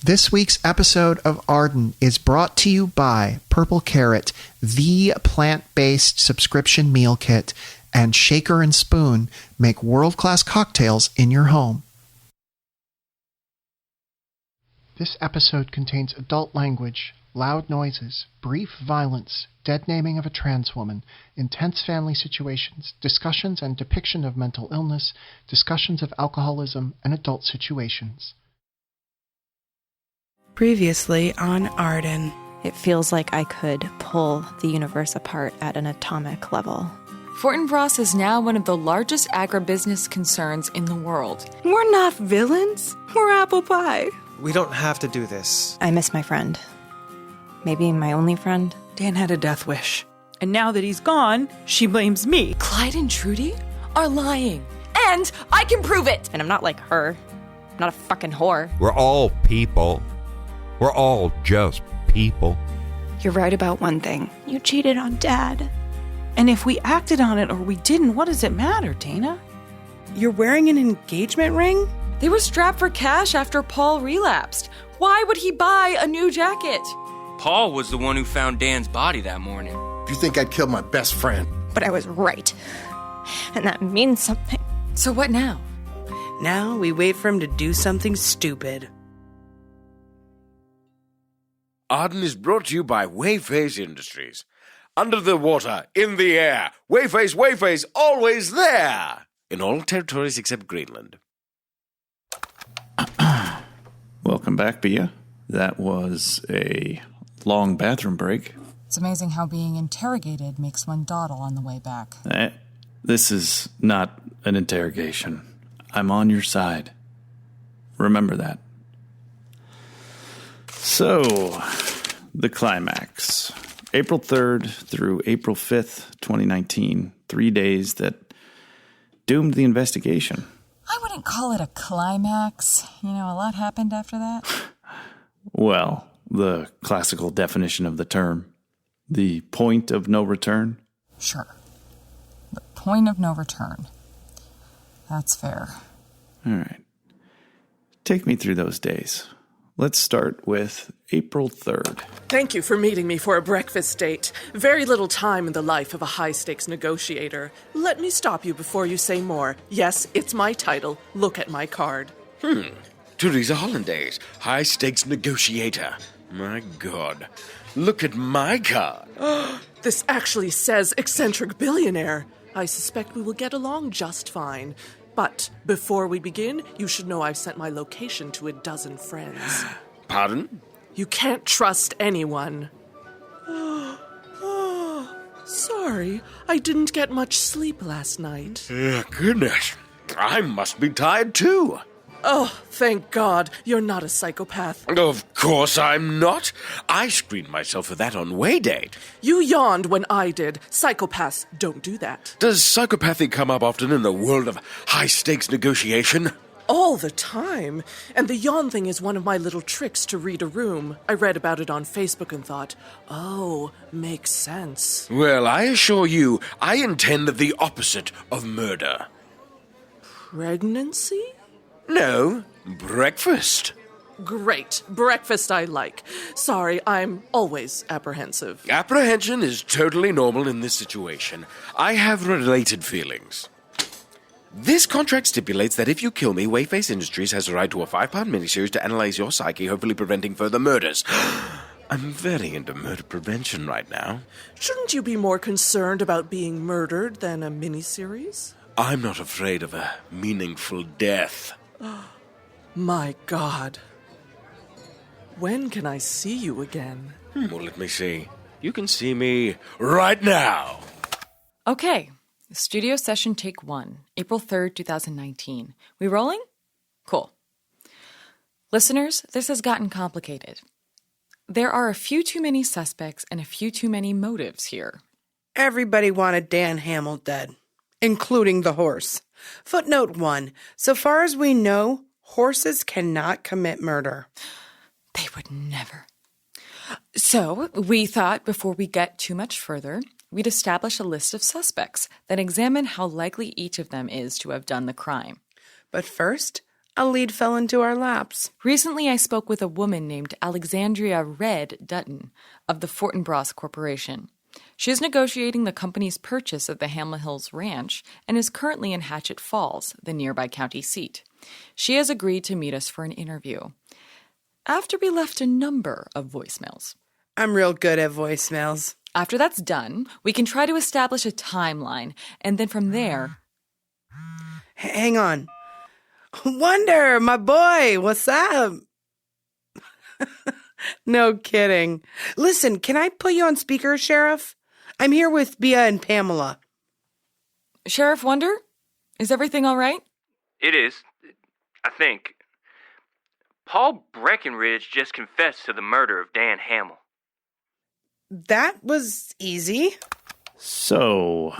This week's episode of Arden is brought to you by Purple Carrot, the plant-based subscription meal kit, and Shaker and Spoon make world-class cocktails in your home. This episode contains adult language, loud noises, brief violence, dead naming of a trans woman, intense family situations, discussions and depiction of mental illness, discussions of alcoholism, and adult situations. Previously on Arden. It feels like I could pull the universe apart at an atomic level. Fortinbras is now one of the largest agribusiness concerns in the world. We're not villains. We're apple pie. We don't have to do this. I miss my friend. Maybe my only friend. Dan had a death wish. And now that he's gone, she blames me. Clyde and Trudy are lying. And I can prove it! And I'm not like her. I'm not a fucking whore. We're all people. We're all just people. You're right about one thing. You cheated on Dad. And if we acted on it or we didn't, what does it matter, Dana? You're wearing an engagement ring? They were strapped for cash after Paul relapsed. Why would he buy a new jacket? Paul was the one who found Dan's body that morning. You think I'd kill my best friend? But I was right. And that means something. So what now? Now we wait for him to do something stupid. Arden is brought to you by Wayface Industries. Under the water, in the air, Wayface, always there! In all territories except Greenland. Welcome back, Bea. That was a long bathroom break. It's amazing how being interrogated makes one dawdle on the way back. This is not an interrogation. I'm on your side. Remember that. So, the climax. April 3rd through April 5th, 2019. 3 days that doomed the investigation. I wouldn't call it a climax. A lot happened after that. Well, the classical definition of the term. The point of no return. Sure. The point of no return. That's fair. All right. Take me through those days. Let's start with April 3rd. Thank you for meeting me for a breakfast date. Very little time in the life of a high-stakes negotiator. Let me stop you before you say more. Yes, it's my title. Look at my card. Teresa Hollandaise, high-stakes negotiator. My God. Look at my card. This actually says eccentric billionaire. I suspect we will get along just fine. But before we begin, you should know I've sent my location to a dozen friends. Pardon? You can't trust anyone. Sorry, I didn't get much sleep last night. Goodness, I must be tired too. Oh, thank God, you're not a psychopath. Of course I'm not. I screened myself for that on Waydate. You yawned when I did. Psychopaths don't do that. Does psychopathy come up often in the world of high-stakes negotiation? All the time. And the yawn thing is one of my little tricks to read a room. I read about it on Facebook and thought, oh, makes sense. Well, I assure you, I intend the opposite of murder. Pregnancy? No, breakfast. Great. Breakfast I like. Sorry, I'm always apprehensive. Apprehension is totally normal in this situation. I have related feelings. This contract stipulates that if you kill me, Wayface Industries has a right to a 5-pound miniseries to analyze your psyche, hopefully preventing further murders. I'm very into murder prevention right now. Shouldn't you be more concerned about being murdered than a miniseries? I'm not afraid of a meaningful death. My God. When can I see you again? Well, let me see. You can see me right now. Okay. Studio session take 1, April 3rd, 2019. We rolling? Cool. Listeners, this has gotten complicated. There are a few too many suspects and a few too many motives here. Everybody wanted Dan Hamill dead, including the horse. Footnote 1. So far as we know, horses cannot commit murder. They would never. So we thought before we get too much further, we'd establish a list of suspects, then examine how likely each of them is to have done the crime. But first, a lead fell into our laps. Recently, I spoke with a woman named Alexandria Red Dutton of the Fortinbras Corporation. She is negotiating the company's purchase of the Hamel Hills Ranch and is currently in Hatchet Falls, the nearby county seat. She has agreed to meet us for an interview. After we left a number of voicemails. I'm real good at voicemails. After that's done, we can try to establish a timeline, and then from there... Hang on. Wonder, my boy, what's up? No kidding. Listen, can I put you on speaker, Sheriff? I'm here with Bea and Pamela. Sheriff Wonder? Is everything all right? It is, I think. Paul Breckenridge just confessed to the murder of Dan Hamel. That was easy. So,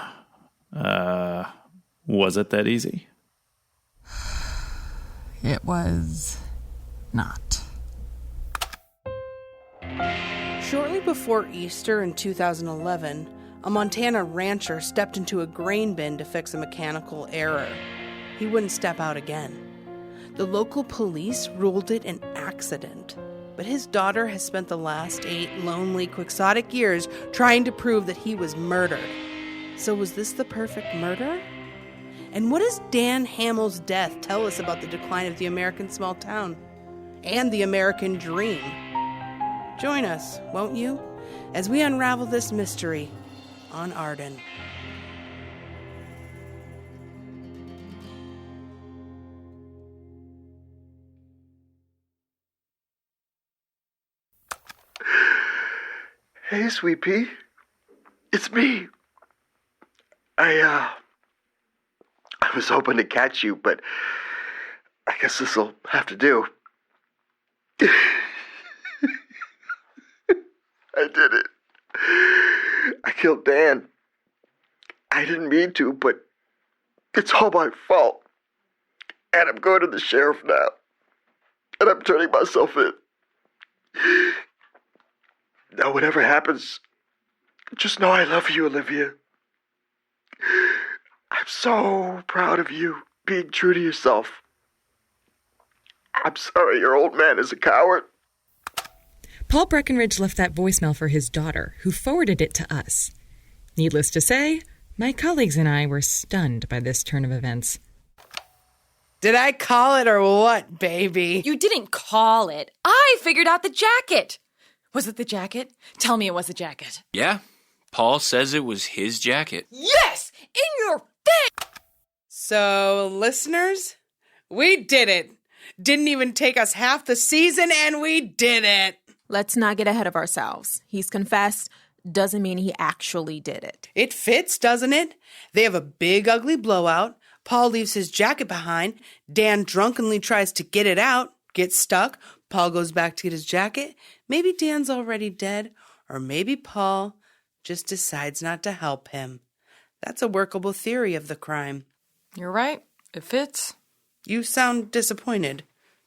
was it that easy? It was not. Shortly before Easter in 2011, a Montana rancher stepped into a grain bin to fix a mechanical error. He wouldn't step out again. The local police ruled it an accident, but his daughter has spent the last 8 lonely, quixotic years trying to prove that he was murdered. So was this the perfect murder? And what does Dan Hamel's death tell us about the decline of the American small town and the American dream? Join us, won't you, as we unravel this mystery on Arden. Hey, Sweet Pea. It's me. I was hoping to catch you, but I guess this'll have to do. I did it. I killed Dan. I didn't mean to, but it's all my fault. And I'm going to the sheriff now. And I'm turning myself in. Now, whatever happens, just know I love you, Olivia. I'm so proud of you being true to yourself. I'm sorry your old man is a coward. Paul Breckenridge left that voicemail for his daughter, who forwarded it to us. Needless to say, my colleagues and I were stunned by this turn of events. Did I call it or what, baby? You didn't call it. I figured out the jacket. Was it the jacket? Tell me it was the jacket. Yeah, Paul says it was his jacket. Yes! In your face! So, listeners, we did it. Didn't even take us half the season, and we did it. Let's not get ahead of ourselves. He's confessed, doesn't mean he actually did it. It fits, doesn't it? They have a big, ugly blowout. Paul leaves his jacket behind. Dan drunkenly tries to get it out, gets stuck. Paul goes back to get his jacket. Maybe Dan's already dead, or maybe Paul just decides not to help him. That's a workable theory of the crime. You're right. It fits. You sound disappointed.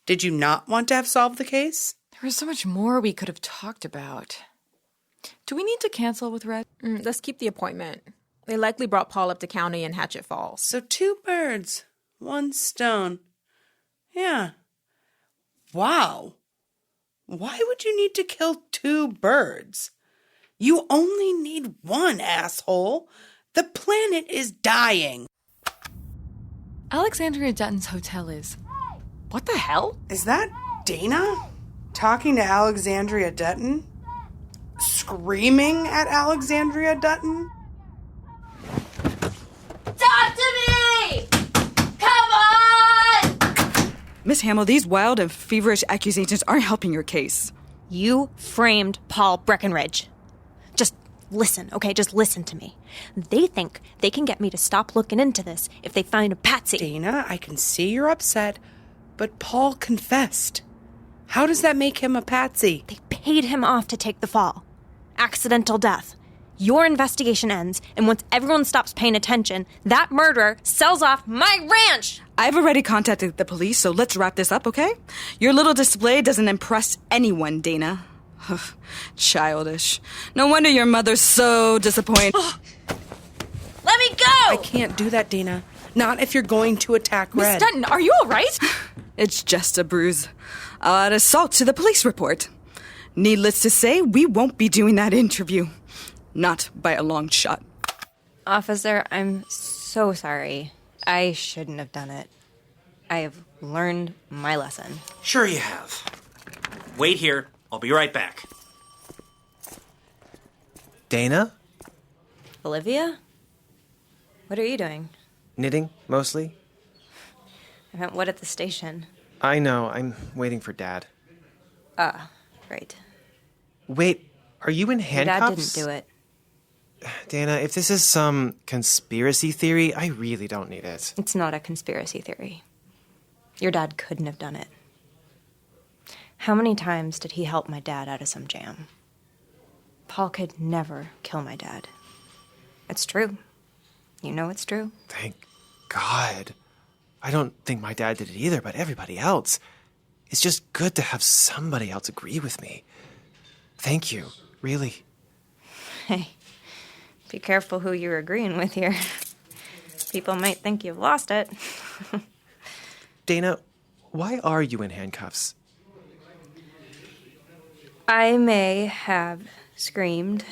Did you not want to have solved the case? There was so much more we could have talked about. Do we need to cancel with Red? Let's keep the appointment. They likely brought Paul up to county in Hatchet Falls. So 2 birds, 1 stone. Yeah. Wow. Why would you need to kill 2 birds? You only need 1, asshole. The planet is dying. Alexandria Dutton's hotel is... What the hell? Is that Dana? Talking to Alexandria Dutton? Screaming at Alexandria Dutton? Talk to me! Come on! Miss Hamel, these wild and feverish accusations aren't helping your case. You framed Paul Breckenridge. Just listen, okay? Just listen to me. They think they can get me to stop looking into this if they find a patsy. Dana, I can see you're upset, but Paul confessed. How does that make him a patsy? They paid him off to take the fall. Accidental death. Your investigation ends, and once everyone stops paying attention, that murderer sells off my ranch! I've already contacted the police, so let's wrap this up, okay? Your little display doesn't impress anyone, Dana. Childish. No wonder your mother's so disappointed. Let me go! I can't do that, Dana. Not if you're going to attack Red. Miss Dutton, are you all right? It's just a bruise. I'll add assault to the police report. Needless to say, we won't be doing that interview. Not by a long shot. Officer, I'm so sorry. I shouldn't have done it. I have learned my lesson. Sure you have. Wait here. I'll be right back. Dana? Olivia? What are you doing? Knitting, mostly. I meant what at the station? I know. I'm waiting for Dad. Ah, right. Wait, are you in handcuffs? Dad didn't do it. Dana, if this is some conspiracy theory, I really don't need it. It's not a conspiracy theory. Your dad couldn't have done it. How many times did he help my dad out of some jam? Paul could never kill my dad. It's true. You know it's true. Thank God. I don't think my dad did it either, but everybody else. It's just good to have somebody else agree with me. Thank you, really. Hey, be careful who you're agreeing with here. People might think you've lost it. Dana, why are you in handcuffs? I may have screamed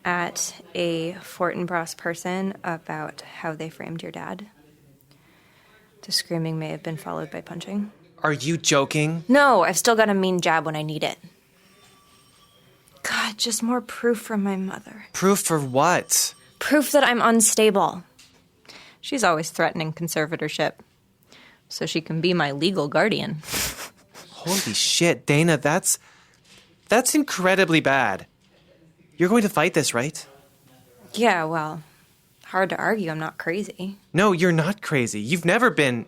at a Fortinbras person about how they framed your dad. The screaming may have been followed by punching. Are you joking? No, I've still got a mean jab when I need it. God, just more proof from my mother. Proof for what? Proof that I'm unstable. She's always threatening conservatorship, so she can be my legal guardian. Holy shit, Dana, that's incredibly bad. You're going to fight this, right? Yeah, well, hard to argue I'm not crazy. No, you're not crazy. You've never been...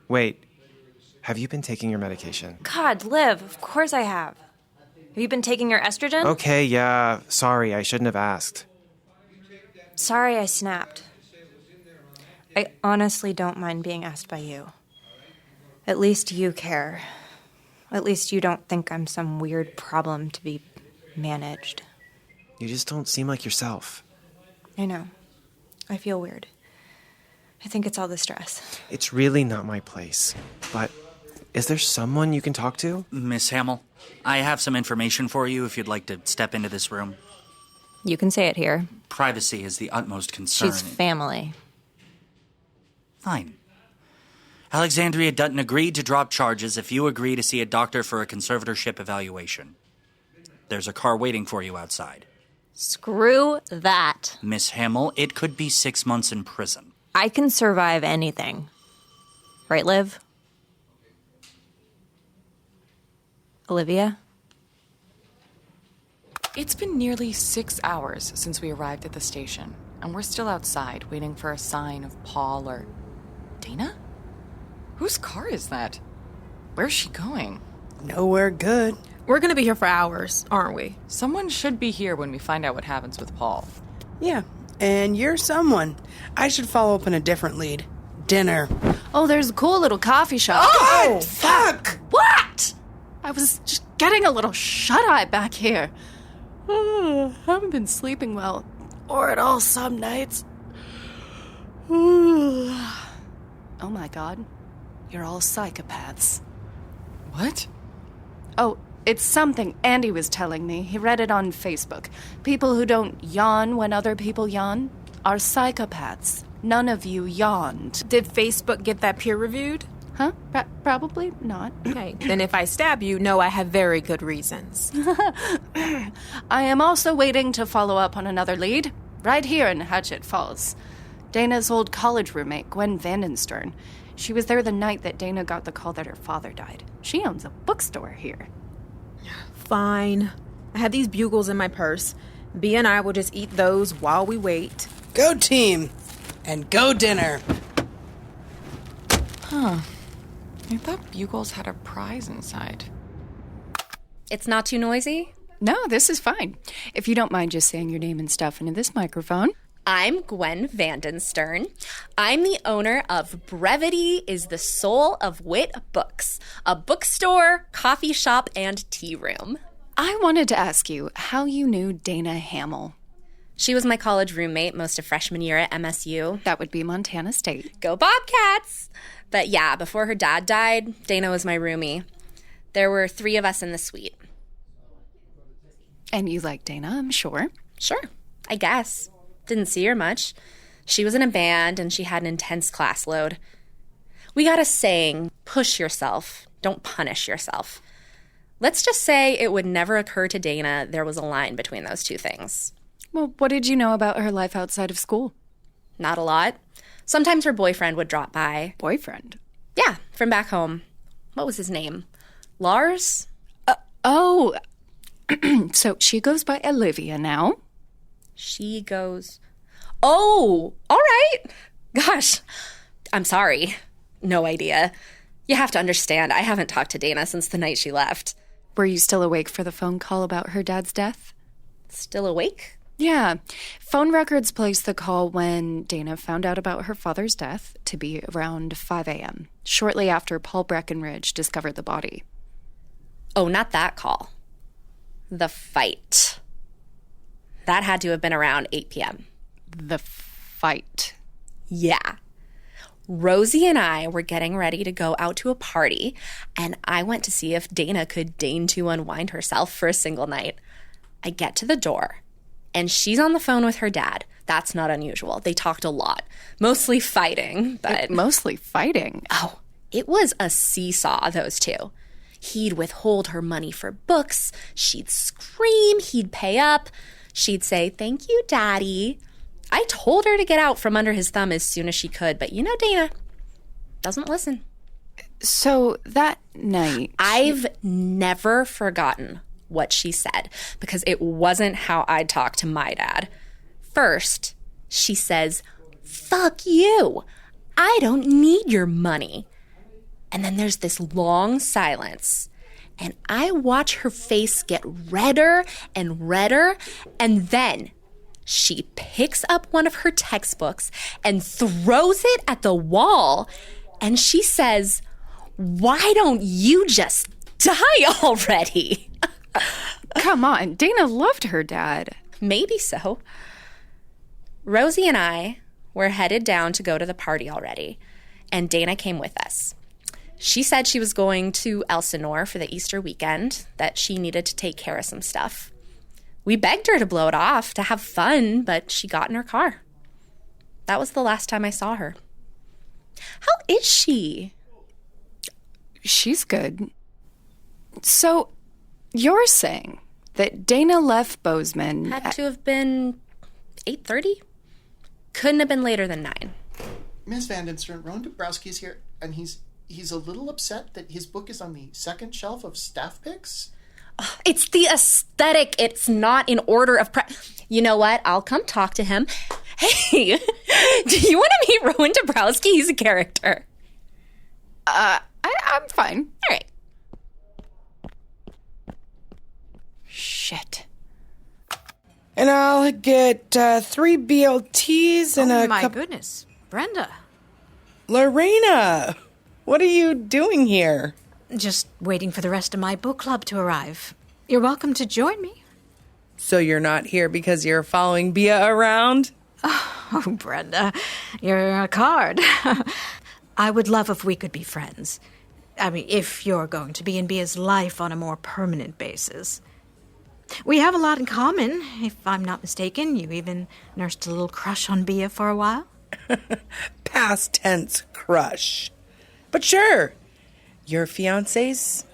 Wait, have you been taking your medication? God, Liv, of course I have. Have you been taking your estrogen? Okay, yeah, sorry, I shouldn't have asked. Sorry I snapped. I honestly don't mind being asked by you. At least you care. At least you don't think I'm some weird problem to be managed. You just don't seem like yourself. I know. I feel weird. I think it's all the stress. It's really not my place. But is there someone you can talk to? Miss Hamill, I have some information for you if you'd like to step into this room. You can say it here. Privacy is the utmost concern. She's family. Fine. Alexandria Dutton agreed to drop charges if you agree to see a doctor for a conservatorship evaluation. There's a car waiting for you outside. Screw that. Miss Hamill, it could be 6 months in prison. I can survive anything. Right, Liv? Olivia? It's been nearly 6 hours since we arrived at the station, and we're still outside waiting for a sign of Paul or... Dana? Whose car is that? Where's she going? Nowhere good. We're gonna be here for hours, aren't we? Someone should be here when we find out what happens with Paul. Yeah, and you're someone. I should follow up on a different lead. Dinner. Oh, there's a cool little coffee shop. Oh, fuck! What? I was just getting a little shut-eye back here. Haven't been sleeping well. Or at all some nights. Oh my God. You're all psychopaths. What? Oh, it's something Andy was telling me. He read it on Facebook. People who don't yawn when other people yawn are psychopaths. None of you yawned. Did Facebook get that peer-reviewed? Huh? Probably not. Okay, then if I stab you, know I have very good reasons. I am also waiting to follow up on another lead, right here in Hatchet Falls. Dana's old college roommate, Gwen Vandenstern. She was there the night that Dana got the call that her father died. She owns a bookstore here. Fine. I have these bugles in my purse. Bea and I will just eat those while we wait. Go team! And go dinner! Huh. I thought bugles had a prize inside. It's not too noisy? No, this is fine. If you don't mind just saying your name and stuff into this microphone. I'm Gwen Vandenstern. I'm the owner of Brevity is the Soul of Wit Books, a bookstore, coffee shop, and tea room. I wanted to ask you how you knew Dana Hamill. She was my college roommate most of freshman year at MSU. That would be Montana State. Go Bobcats! But yeah, before her dad died, Dana was my roomie. There were 3 of us in the suite. And you like Dana, I'm sure. Sure, I guess. Didn't see her much. She was in a band and she had an intense class load. We got a saying, push yourself, don't punish yourself. Let's just say it would never occur to Dana there was a line between those 2 things. Well, what did you know about her life outside of school? Not a lot. Sometimes her boyfriend would drop by. Boyfriend? Yeah, from back home. What was his name? Lars? Oh, so she goes by Olivia now? She goes... Oh, all right. Gosh, I'm sorry. No idea. You have to understand, I haven't talked to Dana since the night she left. Were you still awake for the phone call about her dad's death? Still awake? Yeah. Phone records place the call when Dana found out about her father's death to be around 5 a.m., shortly after Paul Breckenridge discovered the body. Oh, not that call. The fight. That had to have been around 8 p.m. The fight? Yeah. Rosie and I were getting ready to go out to a party, and I went to see if Dana could deign to unwind herself for a single night. I get to the door, and she's on the phone with her dad. That's not unusual. They talked a lot. Mostly fighting, but... Mostly fighting? Oh, it was a seesaw, those 2. He'd withhold her money for books. She'd scream. He'd pay up. She'd say, "Thank you, Daddy." I told her to get out from under his thumb as soon as she could, but you know Dana doesn't listen. So that night... I've never forgotten what she said, because it wasn't how I'd talk to my dad. First, she says, "Fuck you. I don't need your money." And then there's this long silence, and I watch her face get redder and redder, and then she picks up one of her textbooks and throws it at the wall, and she says, "Why don't you just die already?" Come on, Dana loved her dad. Maybe so. Rosie and I were headed down to go to the party already, and Dana came with us. She said she was going to Elsinore for the Easter weekend, that she needed to take care of some stuff. We begged her to blow it off, to have fun, but she got in her car. That was the last time I saw her. How is she? She's good. So, you're saying that Dana left Bozeman... Had to have been 8:30? Couldn't have been later than 9. Ms. Vandenstern, Rowan Dabrowski's here, and he's a little upset that his book is on the second shelf of staff picks. Oh, it's the aesthetic. It's not in order of... You know what? I'll come talk to him. Hey, do you want to meet Rowan Dabrowski? He's a character. I'm fine. All right. Shit. And I'll get 3 BLTs and oh, a my goodness. Brenda. Lorena, what are you doing here? Just waiting for the rest of my book club to arrive. You're welcome to join me. So you're not here because you're following Bea around? Oh, Brenda, you're a card. I would love if we could be friends. I mean, if you're going to be in Bea's life on a more permanent basis. We have a lot in common. If I'm not mistaken, you even nursed a little crush on Bea for a while. Past tense crush. But sure, your fiancé's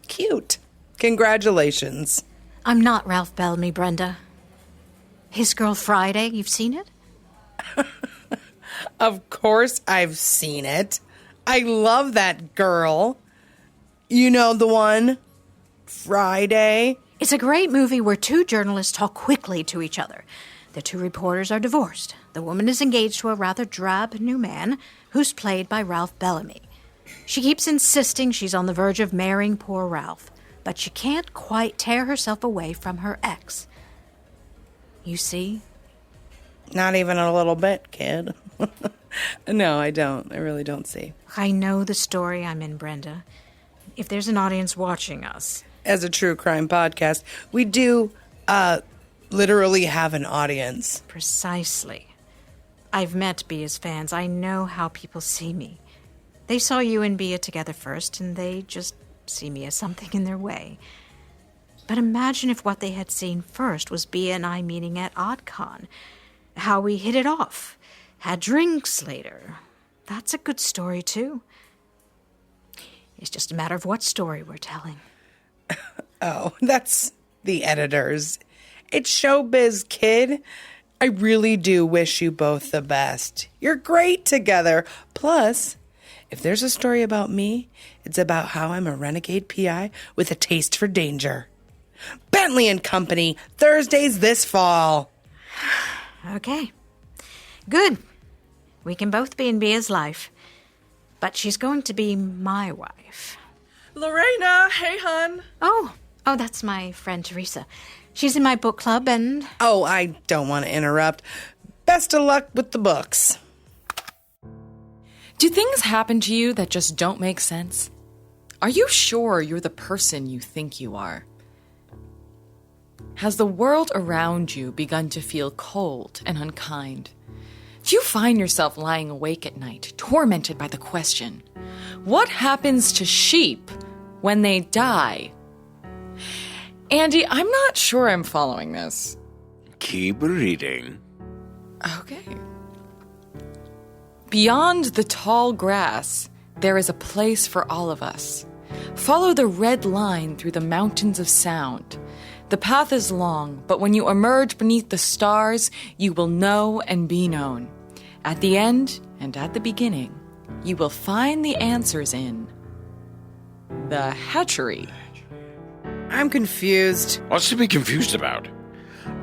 cute. Congratulations. I'm not Ralph Bellamy, Brenda. His Girl Friday, you've seen it? Of course I've seen it. I love that girl. You know the one? Friday. It's a great movie where 2 journalists talk quickly to each other. The 2 reporters are divorced. The woman is engaged to a rather drab new man who's played by Ralph Bellamy. She keeps insisting she's on the verge of marrying poor Ralph, but she can't quite tear herself away from her ex. You see? Not even a little bit, kid. No, I don't. I really don't see. I know the story I'm in, Brenda. If there's an audience watching us. As a true crime podcast, we do literally have an audience. Precisely. I've met Bea's fans. I know how people see me. They saw you and Bea together first, and they just see me as something in their way. But imagine if what they had seen first was Bea and I meeting at OddCon. How we hit it off. Had drinks later. That's a good story, too. It's just a matter of what story we're telling. Oh, that's the editors. It's showbiz, kid. I really do wish you both the best. You're great together. Plus, if there's a story about me, it's about how I'm a renegade PI with a taste for danger. Bentley and Company, Thursdays this fall. Okay. Good. We can both be in Bea's life. But she's going to be my wife. Lorena, hey, hon. Oh, that's my friend Teresa. She's in my book club and... Oh, I don't want to interrupt. Best of luck with the books. Do things happen to you that just don't make sense? Are you sure you're the person you think you are? Has the world around you begun to feel cold and unkind? Do you find yourself lying awake at night, tormented by the question, what happens to sheep when they die? Andy, I'm not sure I'm following this. Keep reading. Okay. Beyond the tall grass, there is a place for all of us. Follow the red line through the mountains of sound. The path is long, but when you emerge beneath the stars, you will know and be known. At the end and at the beginning, you will find the answers in the hatchery. I'm confused. What's to be confused about?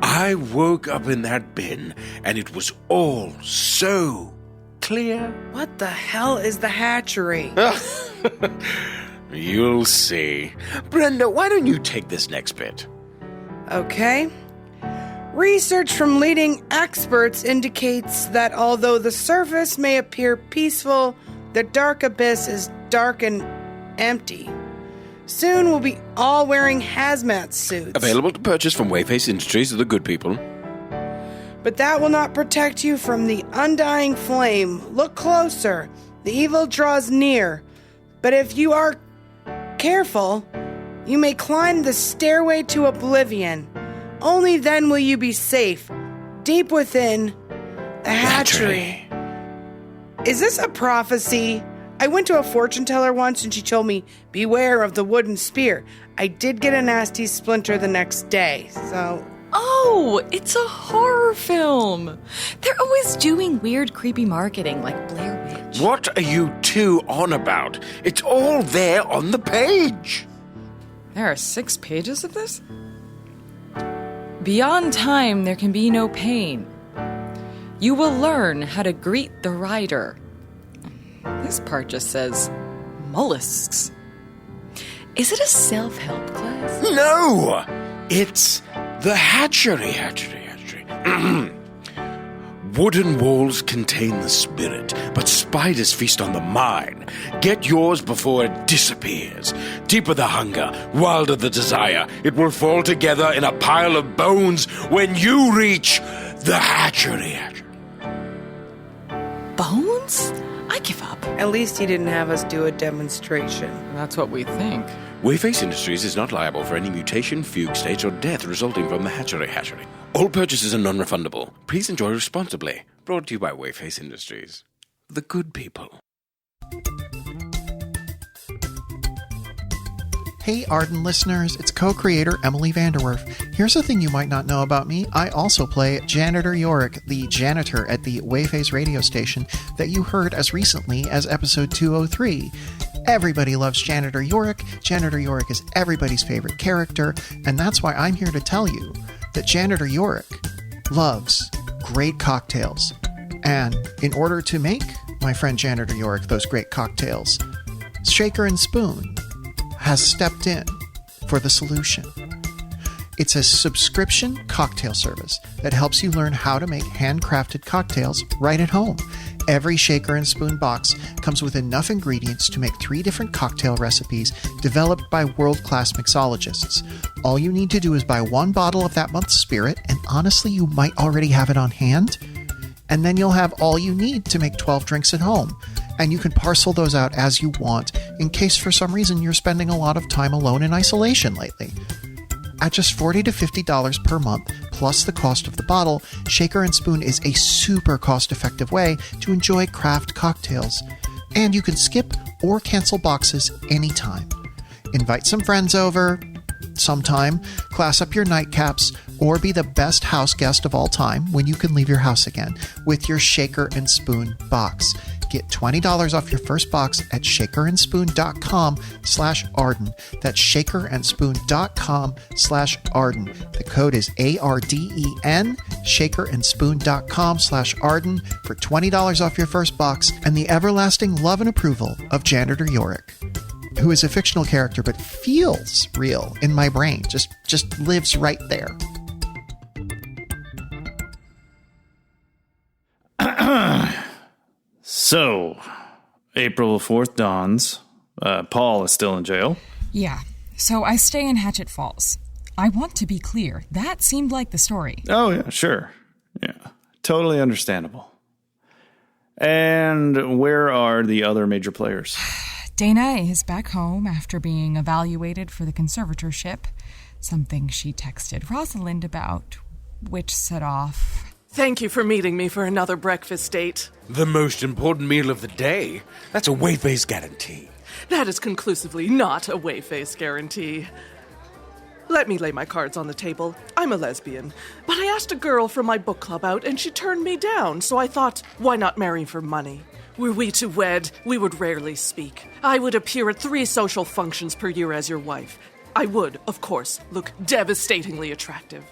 I woke up in that bin, and it was all so clear. What the hell is the hatchery? You'll see. Brenda, why don't you take this next bit? Okay. Research from leading experts indicates that although the surface may appear peaceful, the dark abyss is dark and empty. Soon we'll be all wearing hazmat suits. Available to purchase from Wayface Industries of the good people. But that will not protect you from the undying flame. Look closer. The evil draws near. But if you are careful, you may climb the stairway to oblivion. Only then will you be safe, deep within the hatchery. Is this a prophecy? I went to a fortune teller once and she told me, beware of the wooden spear. I did get a nasty splinter the next day, so... Oh, it's a horror film. They're always doing weird, creepy marketing like Blair Witch. What are you two on about? It's all there on the page. There are 6 pages of this? Beyond time, there can be no pain. You will learn how to greet the rider. This part just says mollusks. Is it a self-help class? No! It's the hatchery. Wooden walls contain the spirit, but spiders feast on the mind. Get yours before it disappears. Deeper the hunger, wilder the desire. It will fall together in a pile of bones when you reach the hatchery. Bones? I give up. At least he didn't have us do a demonstration. That's what we think. Wayface Industries is not liable for any mutation, fugue states, or death resulting from the hatchery. All purchases are non-refundable. Please enjoy responsibly. Brought to you by Wayface Industries. The good people. Hey, Arden listeners, it's co-creator Emily Vanderwerf. Here's a thing you might not know about me. I also play Janitor Yorick, the janitor at the Wayface radio station that you heard as recently as episode 203. Everybody loves Janitor Yorick. Janitor Yorick is everybody's favorite character, and that's why I'm here to tell you that Janitor Yorick loves great cocktails. And in order to make my friend Janitor Yorick those great cocktails, Shaker and Spoon has stepped in for the solution. It's a subscription cocktail service that helps you learn how to make handcrafted cocktails right at home. Every shaker and spoon box comes with enough ingredients to make 3 different cocktail recipes developed by world-class mixologists. All you need to do is buy 1 bottle of that month's spirit, and honestly, you might already have it on hand. And then you'll have all you need to make 12 drinks at home. And you can parcel those out as you want, in case for some reason you're spending a lot of time alone in isolation lately. At just $40 to $50 per month, plus the cost of the bottle, Shaker and Spoon is a super cost-effective way to enjoy craft cocktails. And you can skip or cancel boxes anytime. Invite some friends over sometime, class up your nightcaps, or be the best house guest of all time when you can leave your house again with your Shaker and Spoon box. Get $20 off your first box at shakerandspoon.com/Arden. That's shakerandspoon.com/Arden. The code is ARDEN, shakerandspoon.com/Arden for $20 off your first box and the everlasting love and approval of Janitor Yorick, who is a fictional character but feels real in my brain, just lives right there. So, April 4th dawns. Paul is still in jail. Yeah, so I stay in Hatchet Falls. I want to be clear, that seemed like the story. Oh, yeah, sure. Yeah, totally understandable. And where are the other major players? Dana is back home after being evaluated for the conservatorship, something she texted Rosalind about, which set off... Thank you for meeting me for another breakfast date. The most important meal of the day. That's a wayface guarantee. That is conclusively not a wayface guarantee. Let me lay my cards on the table. I'm a lesbian, but I asked a girl from my book club out and she turned me down, so I thought, why not marry for money? Were we to wed, we would rarely speak. I would appear at 3 social functions per year as your wife. I would, of course, look devastatingly attractive.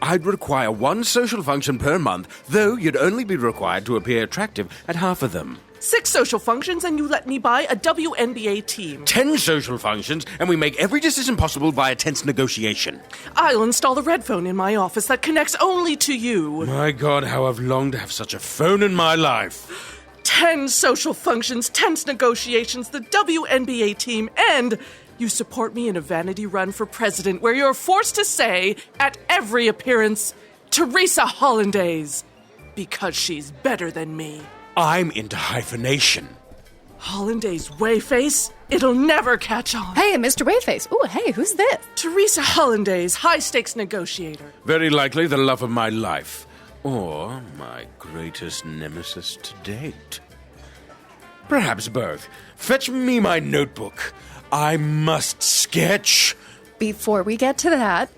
I'd require 1 social function per month, though you'd only be required to appear attractive at half of them. 6 social functions and you let me buy a WNBA team. 10 social functions and we make every decision possible via tense negotiation. I'll install a red phone in my office that connects only to you. My God, how I've longed to have such a phone in my life. 10 social functions, tense negotiations, the WNBA team, and... you support me in a vanity run for president where you're forced to say, at every appearance, Teresa Hollandaise, because she's better than me. I'm into hyphenation. Hollandaise Wayface? It'll never catch on. Hey, Mr. Wayface. Ooh, hey, who's this? Teresa Hollandaise, high-stakes negotiator. Very likely the love of my life. Or my greatest nemesis to date. Perhaps both. Fetch me my notebook. I must sketch. Before we get to that,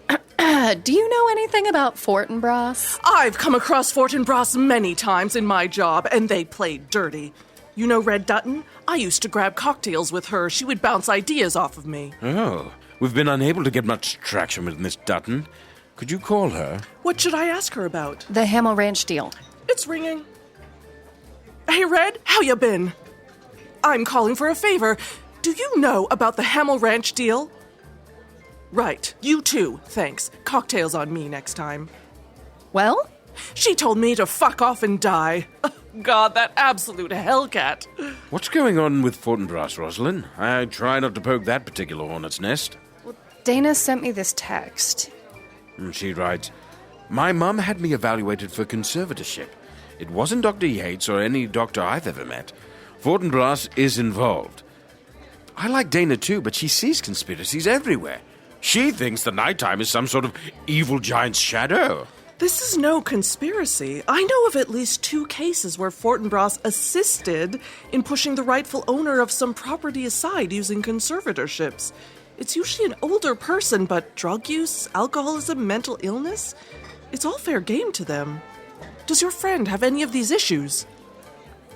do you know anything about Fortinbras? I've come across Fortinbras many times in my job, and they played dirty. You know Red Dutton? I used to grab cocktails with her. She would bounce ideas off of me. Oh, we've been unable to get much traction with Miss Dutton. Could you call her? What should I ask her about? The Hamel Ranch deal. It's ringing. Hey, Red, how you been? I'm calling for a favor. Do you know about the Hamel Ranch deal? Right, you too, thanks. Cocktails on me next time. Well? She told me to fuck off and die. God, that absolute hellcat. What's going on with Fortinbras, Rosalind? I try not to poke that particular hornet's nest. Well, Dana sent me this text. She writes, my mum had me evaluated for conservatorship. It wasn't Dr. Yates or any doctor I've ever met. Fortinbras is involved. I like Dana too, but she sees conspiracies everywhere. She thinks the nighttime is some sort of evil giant's shadow. This is no conspiracy. I know of at least 2 cases where Fortinbras assisted in pushing the rightful owner of some property aside using conservatorships. It's usually an older person, but drug use, alcoholism, mental illness, it's all fair game to them. Does your friend have any of these issues?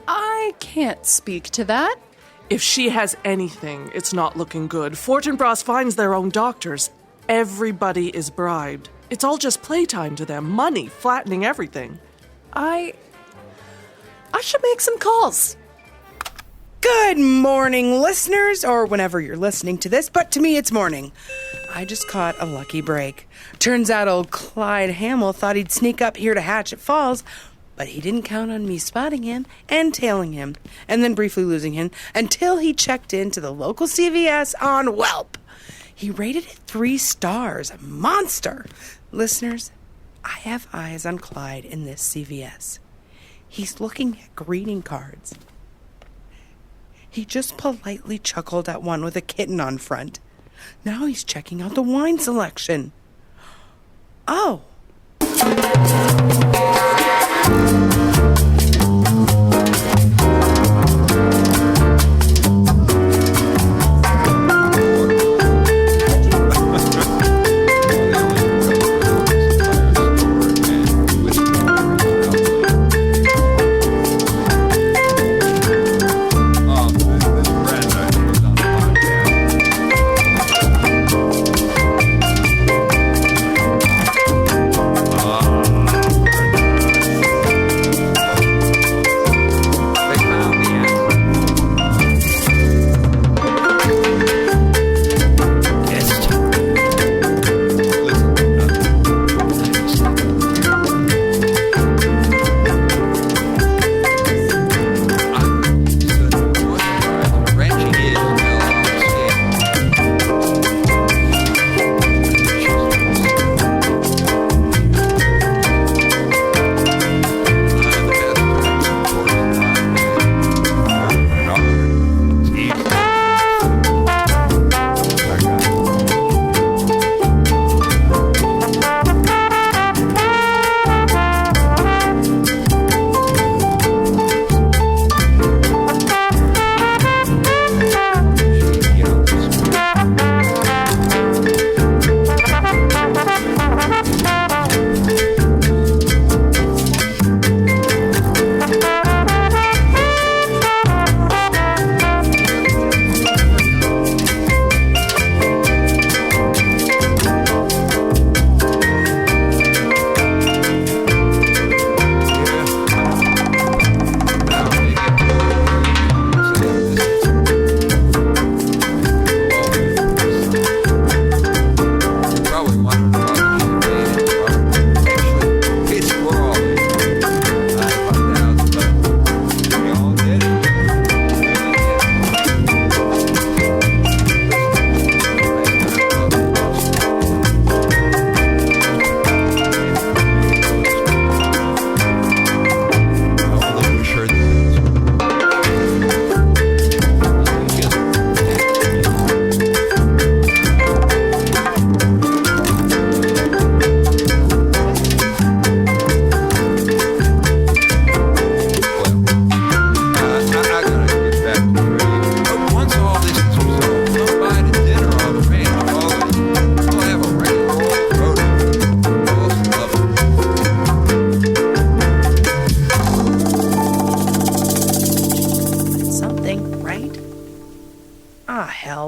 I can't speak to that. If she has anything, it's not looking good. Fortinbras finds their own doctors. Everybody is bribed. It's all just playtime to them. Money flattening everything. I should make some calls. Good morning, listeners, or whenever you're listening to this, but to me it's morning. I just caught a lucky break. Turns out old Clyde Hamel thought he'd sneak up here to Hatchet Falls, But he didn't count on me spotting him and tailing him, and then briefly losing him until he checked into the local CVS on Welp. He rated it 3 stars. A monster. Listeners, I have eyes on Clyde in this CVS. He's looking at greeting cards. He just politely chuckled at one with a kitten on front. Now he's checking out the wine selection. Oh.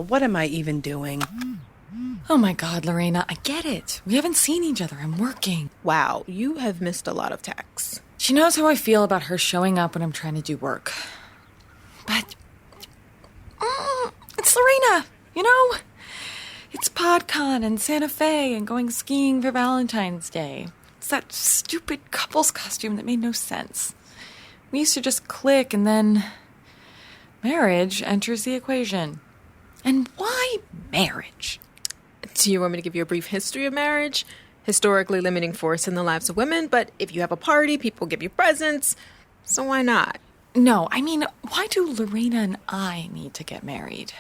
What am I even doing? Oh my God, Lorena, I get it. We haven't seen each other. I'm working. Wow, you have missed a lot of texts. She knows how I feel about her showing up when I'm trying to do work. But it's Lorena, you know? It's PodCon and Santa Fe and going skiing for Valentine's Day. It's that stupid couple's costume that made no sense. We used to just click and then marriage enters the equation. And why marriage? Do you want me to give you a brief history of marriage? Historically limiting force in the lives of women, but if you have a party, people give you presents, so why not? No, I mean, why do Lorena and I need to get married?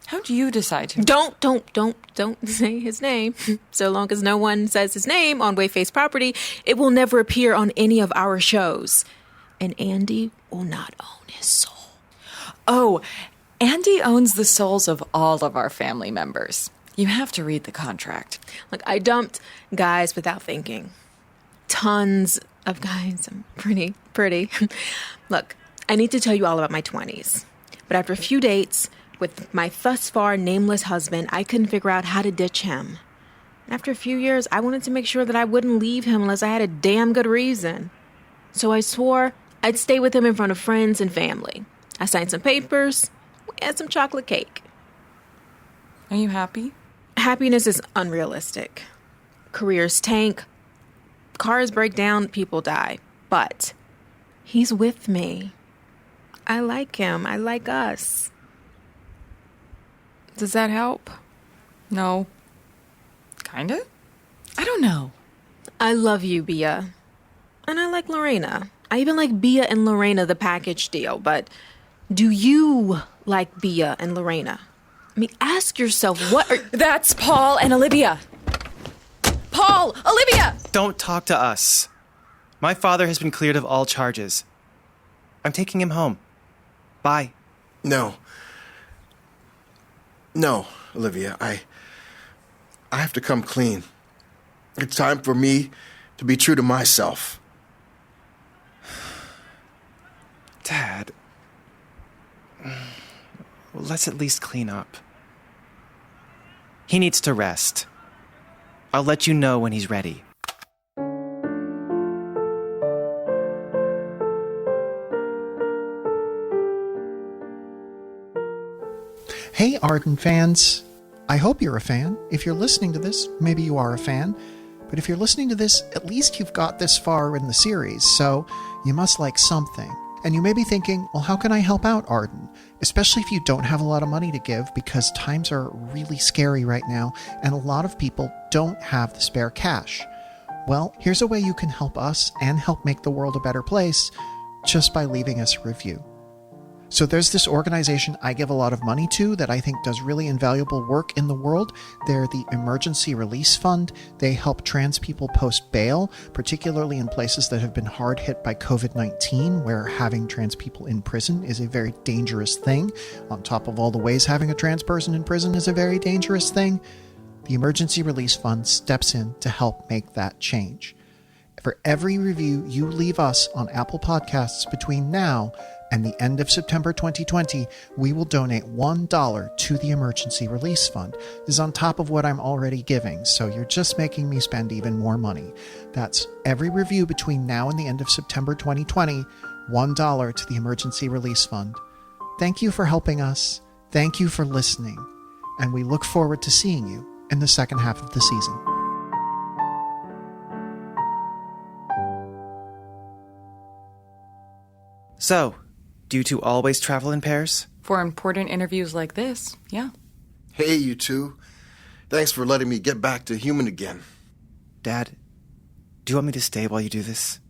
How'd you decide to? Don't say his name. So long as no one says his name on Wayface property, it will never appear on any of our shows. And Andy will not own his soul. Oh, Andy owns the souls of all of our family members. You have to read the contract. Look, I dumped guys without thinking. Tons of guys. I'm pretty. Look, I need to tell you all about my 20s. But after a few dates with my thus far nameless husband, I couldn't figure out how to ditch him. After a few years, I wanted to make sure that I wouldn't leave him unless I had a damn good reason. So I swore I'd stay with him in front of friends and family. I signed some papers. We had some chocolate cake. Are you happy? Happiness is unrealistic. Careers tank. Cars break down, people die. But he's with me. I like him. I like us. Does that help? No. Kinda? I don't know. I love you, Bea. And I like Lorena. I even like Bea and Lorena, the package deal. But do you like Bea and Lorena? I mean, ask yourself what are... That's Paul and Olivia. Paul! Olivia! Don't talk to us. My father has been cleared of all charges. I'm taking him home. Bye. No, Olivia, I have to come clean. It's time for me to be true to myself. Dad, let's at least clean up. He needs to rest. I'll let you know when he's ready. Hey, Arden fans. I hope you're a fan. If you're listening to this, maybe you are a fan. But if you're listening to this, at least you've got this far in the series, so you must like something. And you may be thinking, well, how can I help out, Arden? Especially if you don't have a lot of money to give, because times are really scary right now, and a lot of people don't have the spare cash. Well, here's a way you can help us and help make the world a better place, just by leaving us a review. So there's this organization I give a lot of money to that I think does really invaluable work in the world. They're the Emergency Release Fund. They help trans people post bail, particularly in places that have been hard hit by COVID-19, where having trans people in prison is a very dangerous thing. On top of all the ways having a trans person in prison is a very dangerous thing, the Emergency Release Fund steps in to help make that change. For every review you leave us on Apple Podcasts between now and the end of September 2020, we will donate $1 to the Emergency Release Fund. This is on top of what I'm already giving, so you're just making me spend even more money. That's every review between now and the end of September 2020, $1 to the Emergency Release Fund. Thank you for helping us. Thank you for listening. And we look forward to seeing you in the second half of the season. So, do you two always travel in pairs? For important interviews like this, yeah. Hey, you two. Thanks for letting me get back to human again. Dad, do you want me to stay while you do this?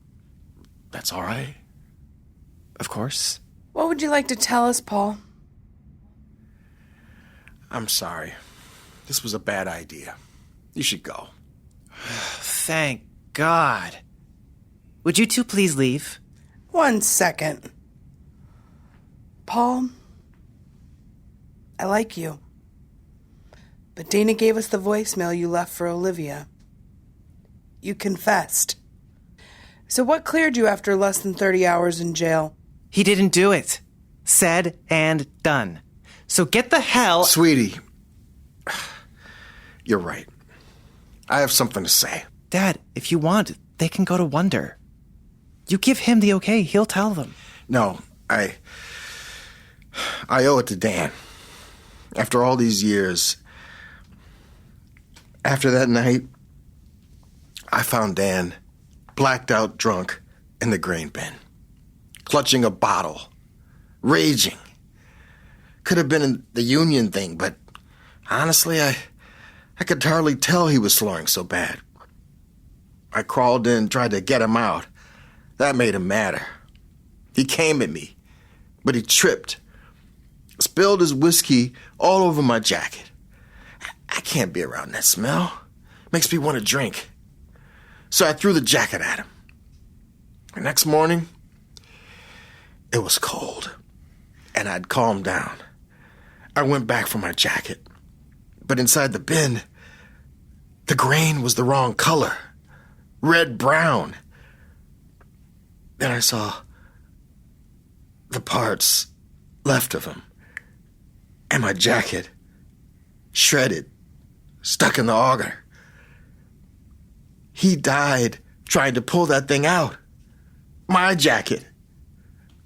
That's all right. Of course. What would you like to tell us, Paul? I'm sorry. This was a bad idea. You should go. Thank God. Would you two please leave? 1 second. Paul, I like you. But Dana gave us the voicemail you left for Olivia. You confessed. So what cleared you after less than 30 hours in jail? He didn't do it. Said and done. So get the hell... Sweetie, you're right. I have something to say. Dad, if you want, they can go to Wonder. You give him the okay, he'll tell them. No, I owe it to Dan. After all these years, after that night, I found Dan blacked out drunk in the grain bin, clutching a bottle, raging. Could have been the union thing, but honestly, I could hardly tell he was slurring so bad. I crawled in, tried to get him out. That made him madder. He came at me, but he tripped. Spilled his whiskey all over my jacket. I can't be around that smell. Makes me want to drink. So I threw the jacket at him. The next morning, it was cold, and I'd calmed down. I went back for my jacket, but inside the bin, the grain was the wrong color. Red-brown. Then I saw the parts left of him. And my jacket, shredded, stuck in the auger. He died trying to pull that thing out. My jacket.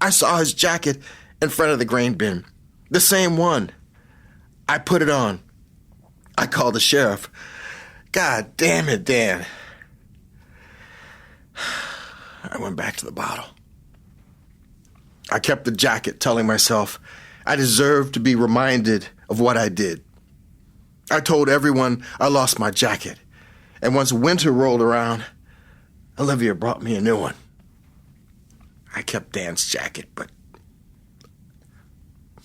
I saw his jacket in front of the grain bin. The same one. I put it on. I called the sheriff. God damn it, Dan. I went back to the bottle. I kept the jacket, telling myself I deserved to be reminded of what I did. I told everyone I lost my jacket, and once winter rolled around, Olivia brought me a new one. I kept Dan's jacket, but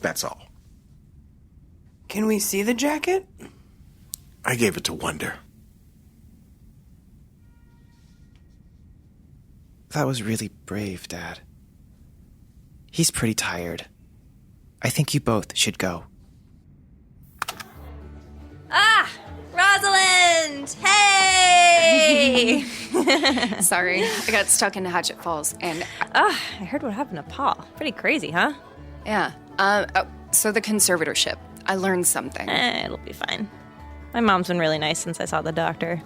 that's all. Can we see the jacket? I gave it to Wonder. That was really brave, Dad. He's pretty tired. I think you both should go. Ah! Rosalind! Hey! Sorry, I got stuck in Hatchet Falls, and... I heard what happened to Paul. Pretty crazy, huh? Yeah. So the conservatorship. I learned something. It'll be fine. My mom's been really nice since I saw the doctor.